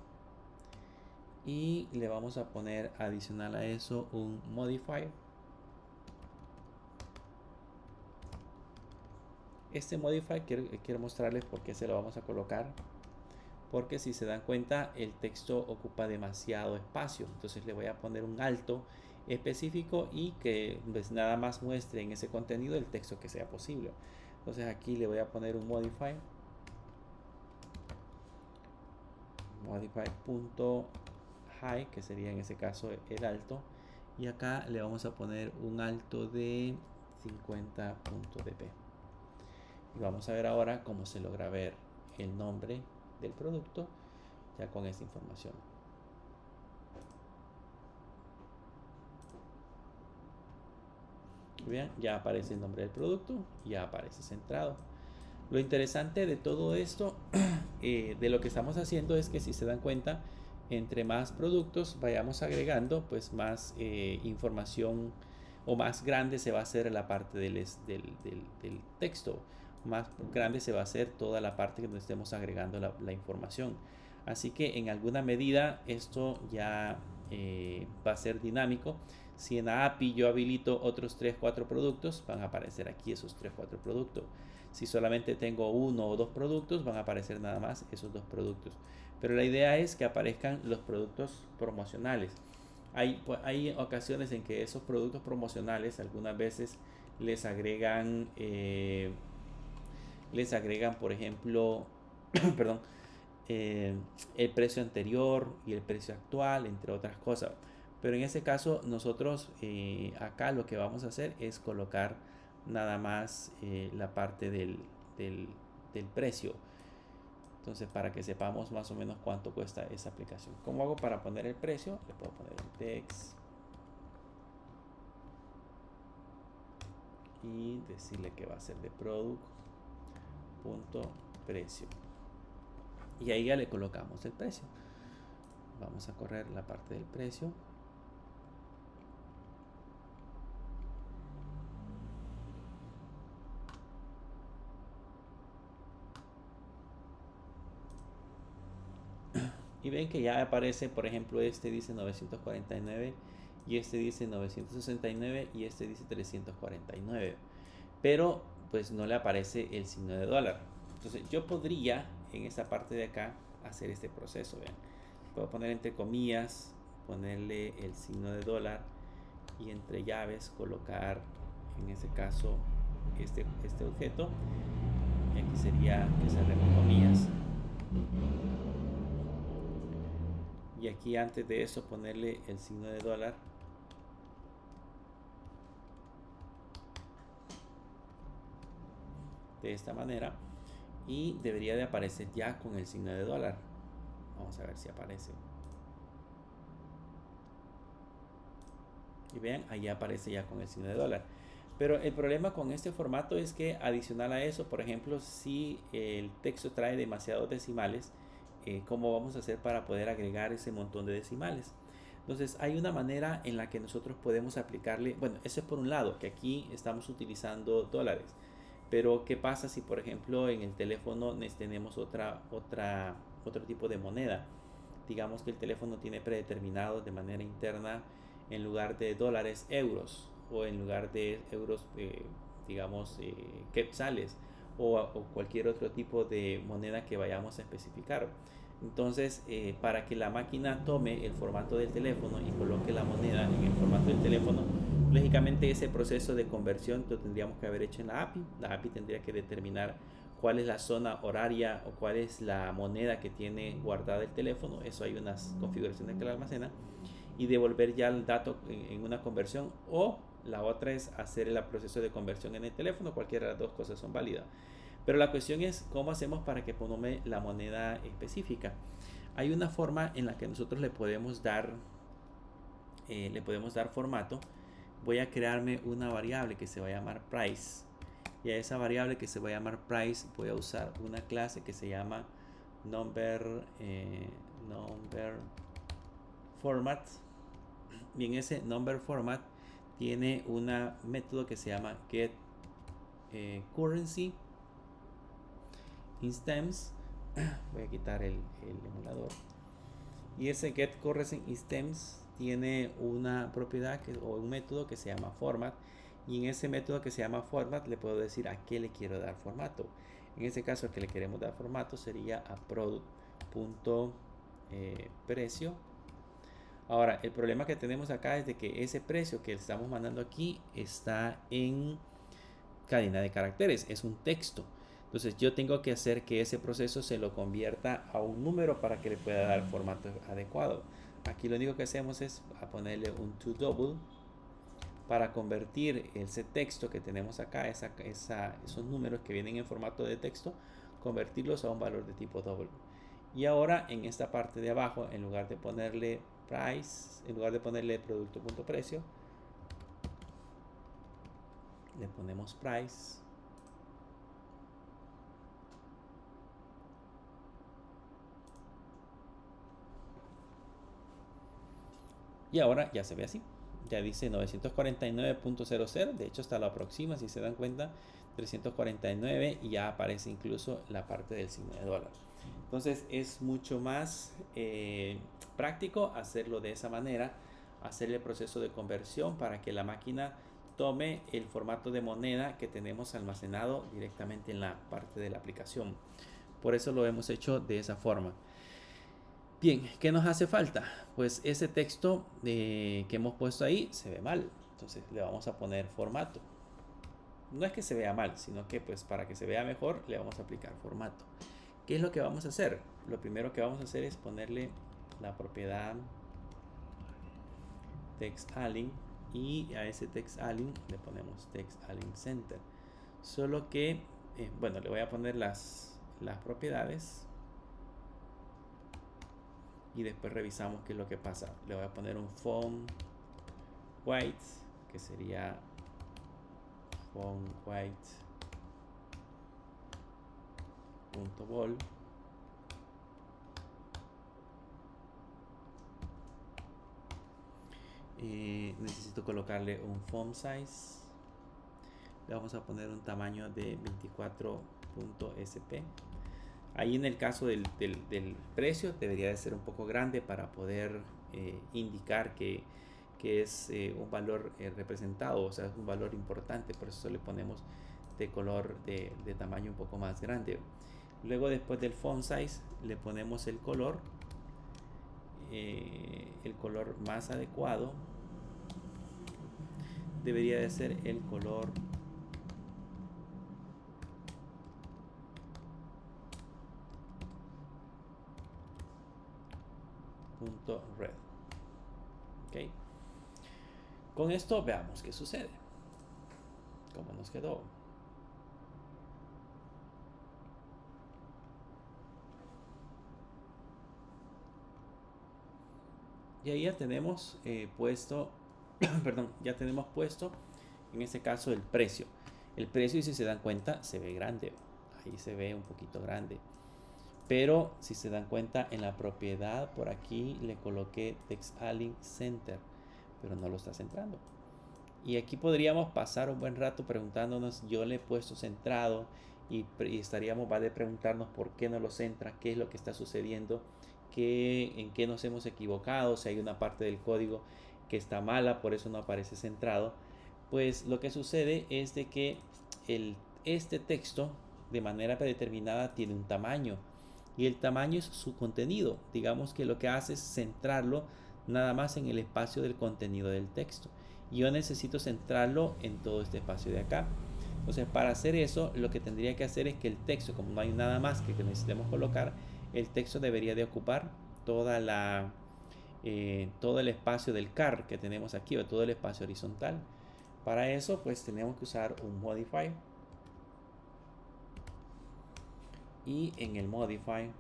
y le vamos a poner adicional a eso un modifier. Este modifier quiero mostrarles por qué se lo vamos a colocar, porque si se dan cuenta, el texto ocupa demasiado espacio. Entonces le voy a poner un alto específico, y que pues nada más muestre en ese contenido el texto que sea posible. Entonces aquí le voy a poner un modifier punto high, que sería en ese caso el alto, y acá le vamos a poner un alto de 50.dp. Y vamos a ver ahora cómo se logra ver el nombre del producto ya con esta información. Vean, ya aparece el nombre del producto, ya aparece centrado. Lo interesante de todo esto, de lo que estamos haciendo, es que si se dan cuenta, entre más productos vayamos agregando, pues más información o más grande se va a hacer la parte del texto, más grande se va a hacer toda la parte donde estemos agregando la información. Así que en alguna medida esto ya va a ser dinámico. Si en la API yo habilito otros 3, 4 productos, van a aparecer aquí esos 3, 4 productos. Si solamente tengo uno o dos productos, van a aparecer nada más esos dos productos. Pero la idea es que aparezcan los productos promocionales. Hay ocasiones en que esos productos promocionales algunas veces les agregan, por ejemplo, perdón, eh, el precio anterior y el precio actual, entre otras cosas. Pero en este caso nosotros acá lo que vamos a hacer es colocar nada más la parte del precio. Entonces, para que sepamos más o menos cuánto cuesta esa aplicación. ¿Cómo hago para poner el precio? Le puedo poner un text y decirle que va a ser de product.precio. Y ahí ya le colocamos el precio. Vamos a correr la parte del precio. Y ven que ya aparece, por ejemplo, este dice 949 y este dice 969 y este dice 349. Pero pues no le aparece el signo de dólar. Entonces yo podría en esta parte de acá hacer este proceso. Vean, puedo poner entre comillas, ponerle el signo de dólar y entre llaves colocar en ese caso este objeto. Y aquí sería que cerremos comillas. Y aquí antes de eso ponerle el signo de dólar. De esta manera. Y debería de aparecer ya con el signo de dólar. Vamos a ver si aparece. Y vean, ahí aparece ya con el signo de dólar. Pero el problema con este formato es que adicional a eso, por ejemplo, si el texto trae demasiados decimales, ¿cómo vamos a hacer para poder agregar ese montón de decimales? Entonces hay una manera en la que nosotros podemos aplicarle, bueno, eso es por un lado, que aquí estamos utilizando dólares. Pero ¿qué pasa si por ejemplo en el teléfono tenemos otro tipo de moneda? Digamos que el teléfono tiene predeterminado de manera interna en lugar de dólares, euros, o en lugar de euros, digamos, quetzales, o cualquier otro tipo de moneda que vayamos a especificar. Entonces, para que la máquina tome el formato del teléfono y coloque la moneda en el formato del teléfono, lógicamente ese proceso de conversión lo tendríamos que haber hecho en la API. La API tendría que determinar cuál es la zona horaria o cuál es la moneda que tiene guardada el teléfono. Eso hay unas configuraciones que la almacena. Y devolver ya el dato en una conversión, o la otra es hacer el proceso de conversión en el teléfono. Cualquiera de las dos cosas son válidas. Pero la cuestión es cómo hacemos para que tome la moneda específica. Hay una forma en la que nosotros le podemos dar formato. Voy a crearme una variable que se va a llamar price, y a esa variable que se va a llamar price voy a usar una clase que se llama number format. Y en ese number format tiene un método que se llama get currency instance. Voy a quitar el emulador. Y ese get currency instance tiene una propiedad o un método que se llama format. Y en ese método que se llama format le puedo decir a qué le quiero dar formato. En este caso, el que le queremos dar formato sería a product.precio. Ahora, el problema que tenemos acá es de que ese precio que estamos mandando aquí está en cadena de caracteres, es un texto. Entonces yo tengo que hacer que ese proceso se lo convierta a un número para que le pueda dar formato adecuado. Aquí lo único que hacemos es ponerle un toDouble para convertir ese texto que tenemos acá, esos números que vienen en formato de texto, convertirlos a un valor de tipo double. Y ahora en esta parte de abajo, en lugar de ponerle price, en lugar de ponerle producto.precio, le ponemos price. Y ahora ya se ve así. Ya dice 949.00. De hecho, hasta lo aproxima, si se dan cuenta, 349, y ya aparece incluso la parte del signo de dólar. Entonces es mucho más práctico hacerlo de esa manera. hacer el proceso de conversión para que la máquina tome el formato de moneda que tenemos almacenado directamente en la parte de la aplicación. Por eso lo hemos hecho de esa forma. Bien, ¿qué nos hace falta? Pues ese texto que hemos puesto ahí se ve mal. Entonces le vamos a poner formato. No es que se vea mal, sino que pues para que se vea mejor le vamos a aplicar formato. ¿Qué es lo que vamos a hacer? Lo primero que vamos a hacer es ponerle la propiedad TextAlign y a ese TextAlign le ponemos TextAlign Center. Solo que, bueno, le voy a poner las propiedades y después revisamos qué es lo que pasa. Le voy a poner un font white, que sería font white.bol. Necesito colocarle un font size. Le vamos a poner un tamaño de 24.sp. Ahí en el caso del precio debería de ser un poco grande para poder indicar que es un valor representado, o sea, es un valor importante. Por eso le ponemos de color de tamaño un poco más grande. Luego, después del font size, le ponemos el color más adecuado debería de ser el color .red. Ok, con esto veamos qué sucede, cómo nos quedó. Y ahí ya tenemos puesto perdón, ya tenemos puesto en este caso el precio. El precio, y si se dan cuenta, se ve grande. Ahí se ve un poquito grande. Pero si se dan cuenta, en la propiedad por aquí le coloqué TextAlign Center, pero no lo está centrando. Y aquí podríamos pasar un buen rato preguntándonos, yo le he puesto centrado y estaríamos de preguntarnos por qué no lo centra, qué es lo que está sucediendo, en qué nos hemos equivocado, si hay una parte del código que está mala, por eso no aparece centrado. Pues lo que sucede es de que este texto de manera predeterminada tiene un tamaño y el tamaño es su contenido. Digamos que lo que hace es centrarlo nada más en el espacio del contenido del texto. Yo necesito centrarlo en todo este espacio de acá. Entonces, para hacer eso, lo que tendría que hacer es que el texto, como no hay nada más que necesitemos colocar, el texto debería de ocupar toda todo el espacio del car que tenemos aquí, o todo el espacio horizontal. Para eso, pues tenemos que usar un modify. Y en el modify,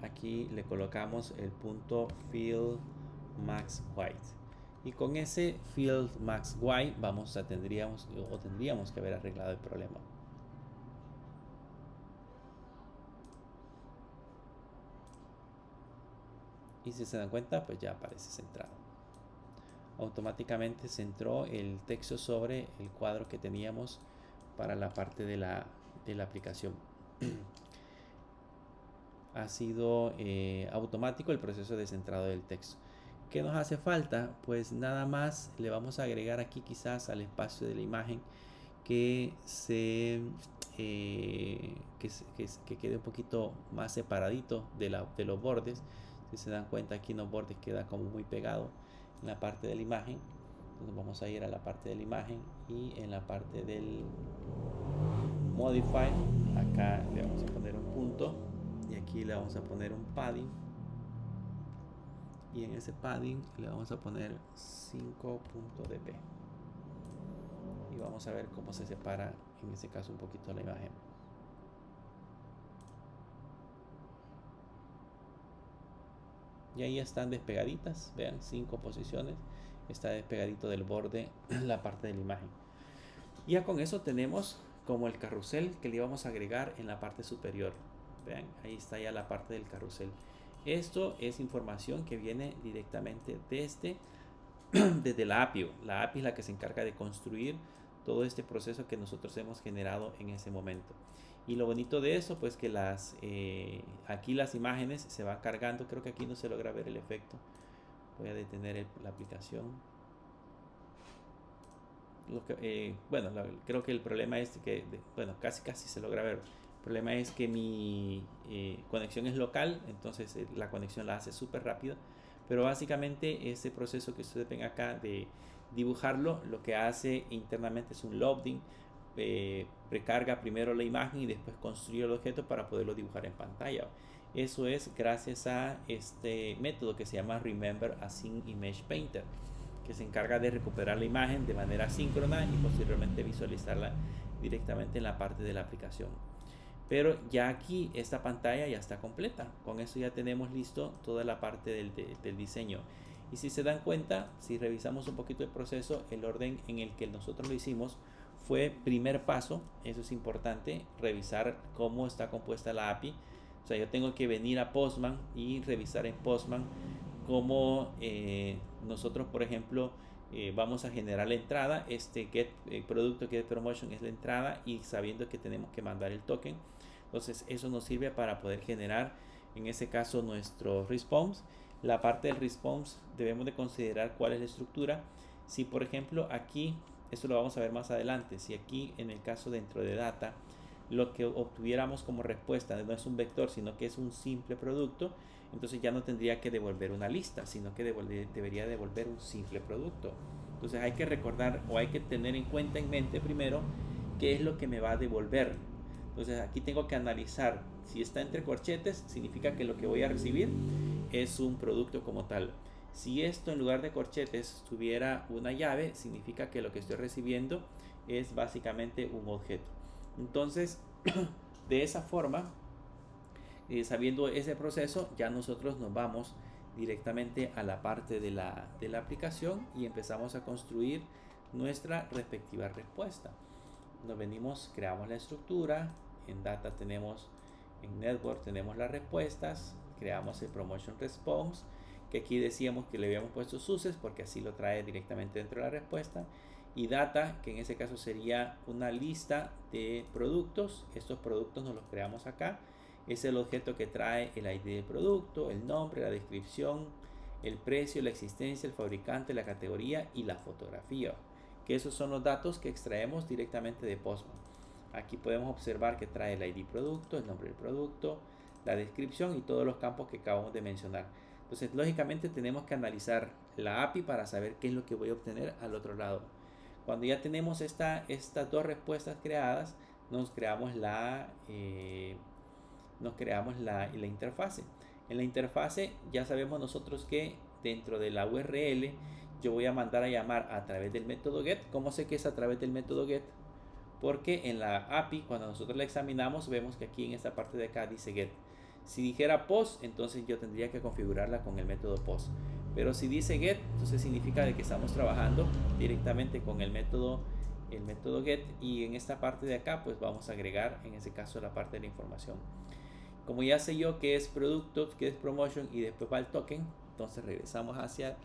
aquí le colocamos el punto fill max white. Y con ese fill max white tendríamos que haber arreglado el problema. Y si se dan cuenta, pues ya aparece centrado. Automáticamente centró el texto sobre el cuadro que teníamos para la parte de la aplicación. Ha sido automático el proceso de centrado del texto. ¿Qué nos hace falta? Pues nada más le vamos a agregar aquí quizás al espacio de la imagen que quede un poquito más separadito de los bordes. Si se dan cuenta, aquí en los bordes queda como muy pegado en la parte de la imagen. Entonces vamos a ir a la parte de la imagen y en la parte del modify, acá le vamos a poner un punto y aquí le vamos a poner un padding, y en ese padding le vamos a poner 5.dp y vamos a ver cómo se separa en ese caso un poquito la imagen. Y ahí están despegaditas, vean, 5 posiciones, está despegadito del borde la parte de la imagen. Ya con eso tenemos como el carrusel que le íbamos a agregar en la parte superior. Vean, ahí está ya la parte del carrusel. Esto es información que viene directamente desde la API. La API es la que se encarga de construir todo este proceso que nosotros hemos generado en ese momento. Y lo bonito de eso, pues que aquí las imágenes se van cargando. Creo que aquí no se logra ver el efecto. Voy a detener la aplicación. Bueno, creo que el problema es que, bueno, casi se logra ver. El problema es que mi conexión es local, entonces la conexión la hace súper rápido. Pero básicamente ese proceso que ustedes ven acá de dibujarlo, lo que hace internamente es un loading. Recarga primero la imagen y después construye el objeto para poderlo dibujar en pantalla. Eso es gracias a este método que se llama Remember Async Image Painter, que se encarga de recuperar la imagen de manera síncrona y posteriormente visualizarla directamente en la parte de la aplicación. Pero ya aquí esta pantalla ya está completa. Con eso ya tenemos listo toda la parte del diseño. Y si se dan cuenta, si revisamos un poquito el proceso, el orden en el que nosotros lo hicimos fue primer paso. Eso es importante, revisar cómo está compuesta la API. O sea, yo tengo que venir a Postman y revisar en Postman cómo nosotros, por ejemplo, vamos a generar la entrada. Este producto get promotion es la entrada, y sabiendo que tenemos que mandar el token, entonces eso nos sirve para poder generar en ese caso nuestro response. La parte del response debemos de considerar cuál es la estructura. Si por ejemplo aquí, esto lo vamos a ver más adelante, si aquí en el caso dentro de data lo que obtuviéramos como respuesta no es un vector sino que es un simple producto, entonces ya no tendría que devolver una lista, sino que debería devolver un simple producto. Entonces hay que recordar, o hay que tener en cuenta, en mente primero, qué es lo que me va a devolver. Entonces aquí tengo que analizar si está entre corchetes, significa que lo que voy a recibir es un producto como tal. Si esto en lugar de corchetes tuviera una llave, significa que lo que estoy recibiendo es básicamente un objeto. Entonces de esa forma, sabiendo ese proceso, ya nosotros nos vamos directamente a la parte de la aplicación y empezamos a construir nuestra respectiva respuesta. Nos venimos, creamos la estructura, en data tenemos, en network tenemos las respuestas, creamos el promotion response, que aquí decíamos que le habíamos puesto suces porque así lo trae directamente dentro de la respuesta, y data, que en ese caso sería una lista de productos. Estos productos nos los creamos acá. Es el objeto que trae el ID del producto, el nombre, la descripción, el precio, la existencia, el fabricante, la categoría y la fotografía, que esos son los datos que extraemos directamente de Postman. Aquí podemos observar que trae el ID producto, el nombre del producto, la descripción y todos los campos que acabamos de mencionar. Entonces, lógicamente tenemos que analizar la API para saber qué es lo que voy a obtener al otro lado. Cuando ya tenemos estas dos respuestas creadas, nos creamos la interfase. En la interfase ya sabemos nosotros que dentro de la URL yo voy a mandar a llamar a través del método get. ¿Cómo sé que es a través del método get? Porque en la API, cuando nosotros la examinamos, vemos que aquí en esta parte de acá dice get. Si dijera post, entonces yo tendría que configurarla con el método post. Pero si dice get, entonces significa de que estamos trabajando directamente con el método get, y en esta parte de acá pues vamos a agregar en ese caso la parte de la información. Como ya sé yo que es producto, que es promotion y después va el token, entonces regresamos hacia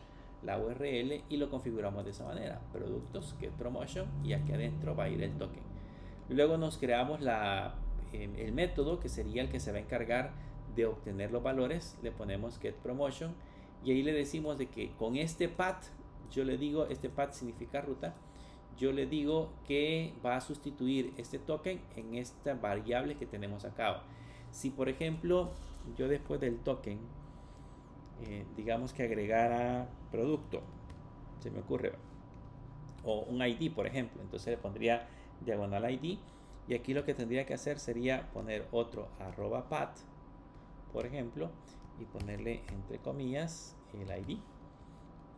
la URL y lo configuramos de esa manera: productos, get promotion, y aquí adentro va a ir el token. Luego nos creamos el método que sería el que se va a encargar de obtener los valores. Le ponemos get promotion y ahí le decimos de que con este path, yo le digo, este path significa ruta, yo le digo que va a sustituir este token en esta variable que tenemos acá. Si por ejemplo yo después del token digamos que agregara producto, se me ocurre, o un ID por ejemplo, entonces le pondría diagonal ID, y aquí lo que tendría que hacer sería poner otro @path por ejemplo y ponerle entre comillas el ID,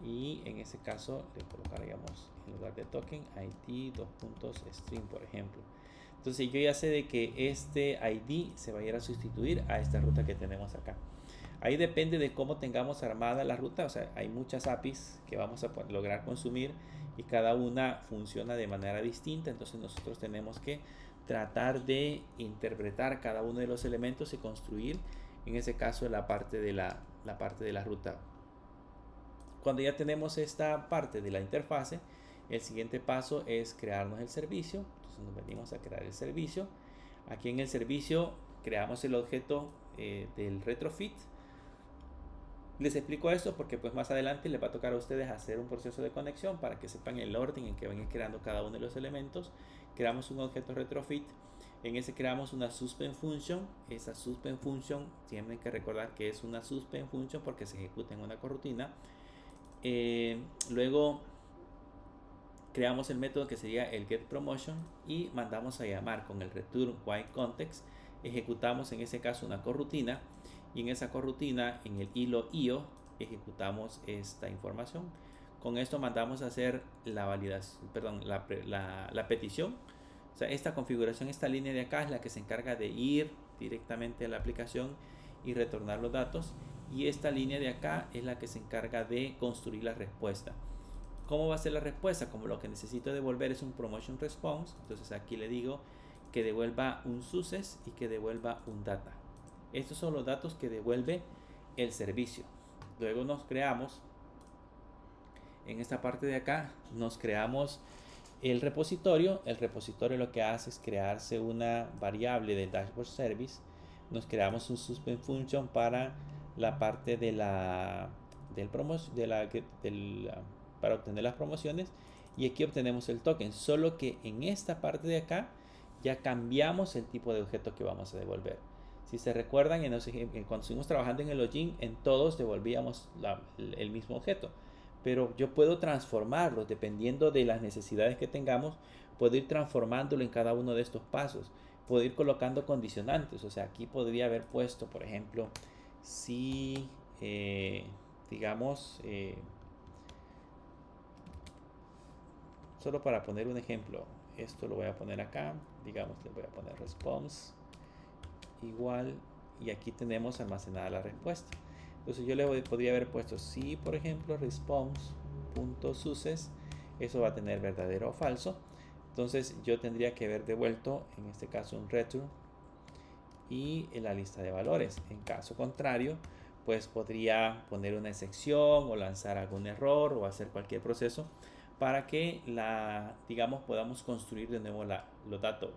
y en ese caso le colocaríamos en lugar de token ID string por ejemplo. Entonces yo ya sé de que este ID se va a ir a sustituir a esta ruta que tenemos acá. Ahí depende de cómo tengamos armada la ruta. O sea, hay muchas APIs que vamos a lograr consumir y cada una funciona de manera distinta. Entonces nosotros tenemos que tratar de interpretar cada uno de los elementos y construir en ese caso la parte de la ruta. Cuando ya tenemos esta parte de la interfase, el siguiente paso es crearnos el servicio. Entonces nos venimos a crear el servicio. Aquí en el servicio creamos el objeto del retrofit. Les explico esto porque pues más adelante les va a tocar a ustedes hacer un proceso de conexión para que sepan el orden en que van a ir creando cada uno de los elementos. Creamos un objeto retrofit. En ese creamos una suspend function. Esa suspend function tienen que recordar que es una suspend function porque se ejecuta en una corrutina. Luego creamos el método que sería el getPromotion y mandamos a llamar con el return whileContext. Ejecutamos en ese caso una corrutina y en esa corrutina en el hilo IO ejecutamos esta información. Con esto mandamos a hacer la validación, perdón, la petición. O sea, esta configuración, esta línea de acá es la que se encarga de ir directamente a la aplicación y retornar los datos, y esta línea de acá es la que se encarga de construir la respuesta. ¿Cómo va a ser la respuesta? Como lo que necesito devolver es un promotion response, entonces aquí le digo que devuelva un success y que devuelva un data. Estos son los datos que devuelve el servicio. Luego nos creamos, en esta parte de acá, nos creamos el repositorio. El repositorio lo que hace es crearse una variable del dashboard service. Nos creamos un suspend function para la parte de para obtener las promociones, y aquí obtenemos el token, solo que en esta parte de acá ya cambiamos el tipo de objeto que vamos a devolver. Si se recuerdan, cuando estuvimos trabajando en el login, en todos devolvíamos el mismo objeto, pero yo puedo transformarlo dependiendo de las necesidades que tengamos. Puedo ir transformándolo en cada uno de estos pasos, puedo ir colocando condicionantes. O sea, aquí podría haber puesto, por ejemplo, si digamos, solo para poner un ejemplo, esto lo voy a poner acá, digamos, le voy a poner response igual, y aquí tenemos almacenada la respuesta. Entonces yo le podría haber puesto si, por ejemplo, response.success, eso va a tener verdadero o falso. Entonces yo tendría que haber devuelto en este caso un return y en la lista de valores. En caso contrario, pues podría poner una excepción o lanzar algún error o hacer cualquier proceso para que digamos, podamos construir de nuevo los datos.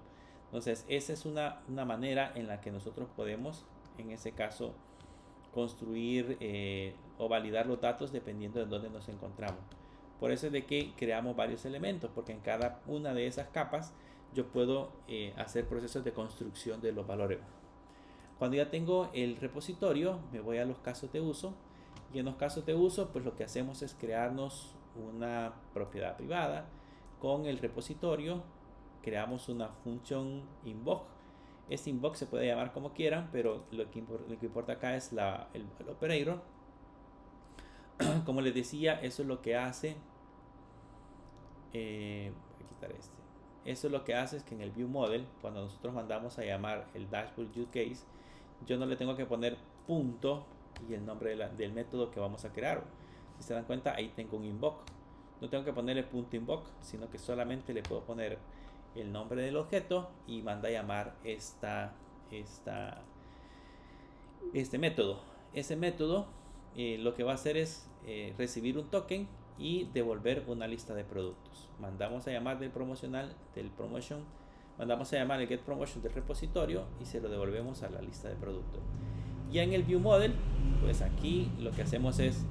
Entonces esa es una manera en la que nosotros podemos, en ese caso, construir o validar los datos dependiendo de dónde nos encontramos. Por eso es de que creamos varios elementos, porque en cada una de esas capas yo puedo hacer procesos de construcción de los valores. Cuando ya tengo el repositorio, me voy a los casos de uso, y en los casos de uso pues lo que hacemos es crearnos una propiedad privada con el repositorio. Creamos una función invoke. Este invoke se puede llamar como quieran, pero lo que importa acá es el operator. Como les decía, eso es lo que hace, voy a quitar este. Eso es lo que hace es que en el view model, cuando nosotros mandamos a llamar el dashboard use case, yo no le tengo que poner punto y el nombre del método que vamos a crear. Si se dan cuenta, ahí tengo un invoke. No tengo que ponerle punto invoke, sino que solamente le puedo poner el nombre del objeto y manda a llamar este método. Ese método lo que va a hacer es recibir un token y devolver una lista de productos. Mandamos a llamar del promotion, mandamos a llamar el get promotion del repositorio y se lo devolvemos a la lista de productos. Ya en el view model, pues aquí lo que hacemos es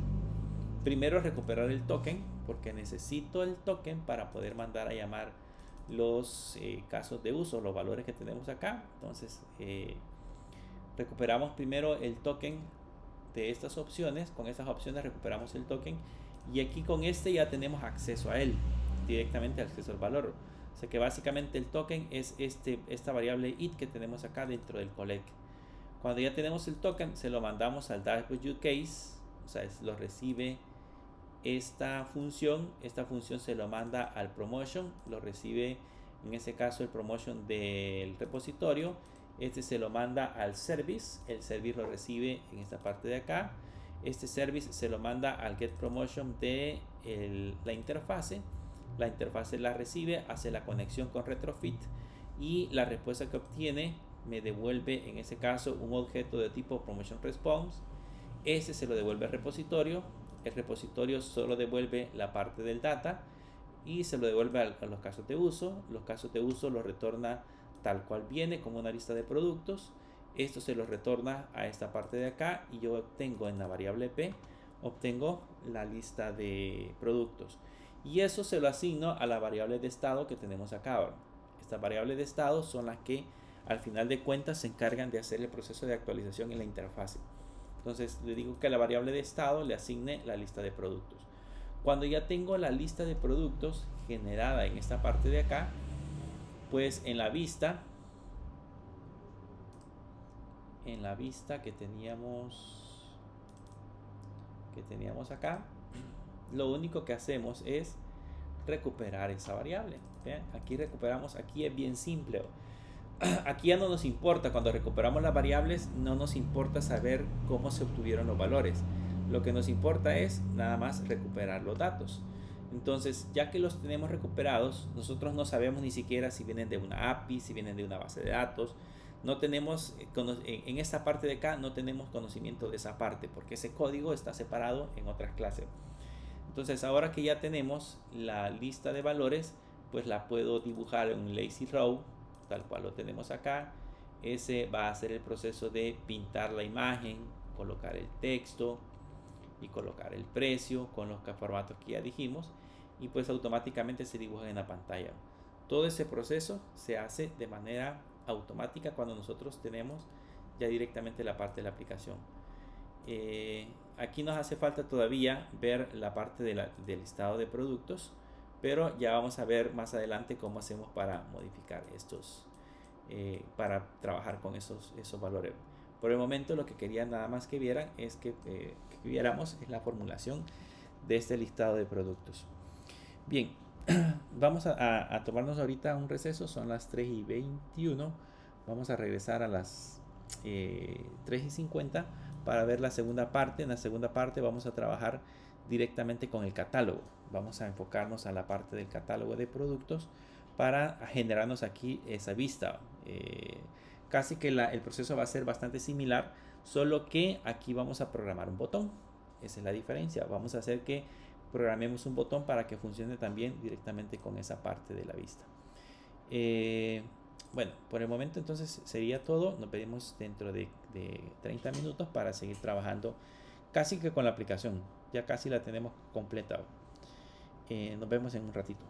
primero recuperar el token, porque necesito el token para poder mandar a llamar los casos de uso, los valores que tenemos acá. Entonces recuperamos primero el token de estas opciones. Con estas opciones recuperamos el token, y aquí con este ya tenemos acceso a él, directamente acceso al valor. O sea que básicamente el token es esta variable it que tenemos acá dentro del collect. Cuando ya tenemos el token, se lo mandamos al dashboard use case, o sea, lo recibe esta función se lo manda al promotion, lo recibe en ese caso el promotion del repositorio, se lo manda al service, el service lo recibe en esta parte de acá, este service se lo manda al get promotion de la interfase la recibe, hace la conexión con retrofit, y la respuesta que obtiene me devuelve en ese caso un objeto de tipo promotion response. Se lo devuelve al repositorio. El repositorio solo devuelve la parte del data y se lo devuelve a los casos de uso. Los casos de uso los retorna tal cual viene como una lista de productos. Esto se lo retorna a esta parte de acá y yo obtengo en la variable P, obtengo la lista de productos. Y eso se lo asigno a la variable de estado que tenemos acá ahora. Estas variables de estado son las que al final de cuentas se encargan de hacer el proceso de actualización en la interfase. Entonces le digo que a la variable de estado le asigne la lista de productos. Cuando ya tengo la lista de productos generada en esta parte de acá, pues en la vista que teníamos acá, lo único que hacemos es recuperar esa variable. ¿Vean? Aquí recuperamos, aquí es bien simple. Aquí ya no nos importa, cuando recuperamos las variables, no nos importa saber cómo se obtuvieron los valores. Lo que nos importa es nada más recuperar los datos. Entonces, ya que los tenemos recuperados, nosotros no sabemos ni siquiera si vienen de una API, si vienen de una base de datos. No tenemos, en esta parte de acá, no tenemos conocimiento de esa parte, porque ese código está separado en otras clases. Entonces, ahora que ya tenemos la lista de valores, pues la puedo dibujar en un lazy row, tal cual lo tenemos acá. Ese va a hacer el proceso de pintar la imagen, colocar el texto y colocar el precio con los formatos que ya dijimos, y pues automáticamente se dibuja en la pantalla. Todo ese proceso se hace de manera automática cuando nosotros tenemos ya directamente la parte de la aplicación. Aquí nos hace falta todavía ver la parte del listado de productos, pero ya vamos a ver más adelante cómo hacemos para modificar estos, para trabajar con esos valores. Por el momento lo que quería nada más que vieran es que viéramos es la formulación de este listado de productos. Bien, vamos a tomarnos ahorita un receso, son las 3:21. Vamos a regresar a las 3:50 para ver la segunda parte. En la segunda parte vamos a trabajar directamente con el catálogo. Vamos a enfocarnos a la parte del catálogo de productos para generarnos aquí esa vista. Casi que el proceso va a ser bastante similar, solo que aquí vamos a programar un botón. Esa es la diferencia. Vamos a hacer que programemos un botón para que funcione también directamente con esa parte de la vista. Bueno, por el momento entonces sería todo. Nos veremos dentro de 30 minutos para seguir trabajando casi que con la aplicación. Ya casi la tenemos completa. Nos vemos en un ratito.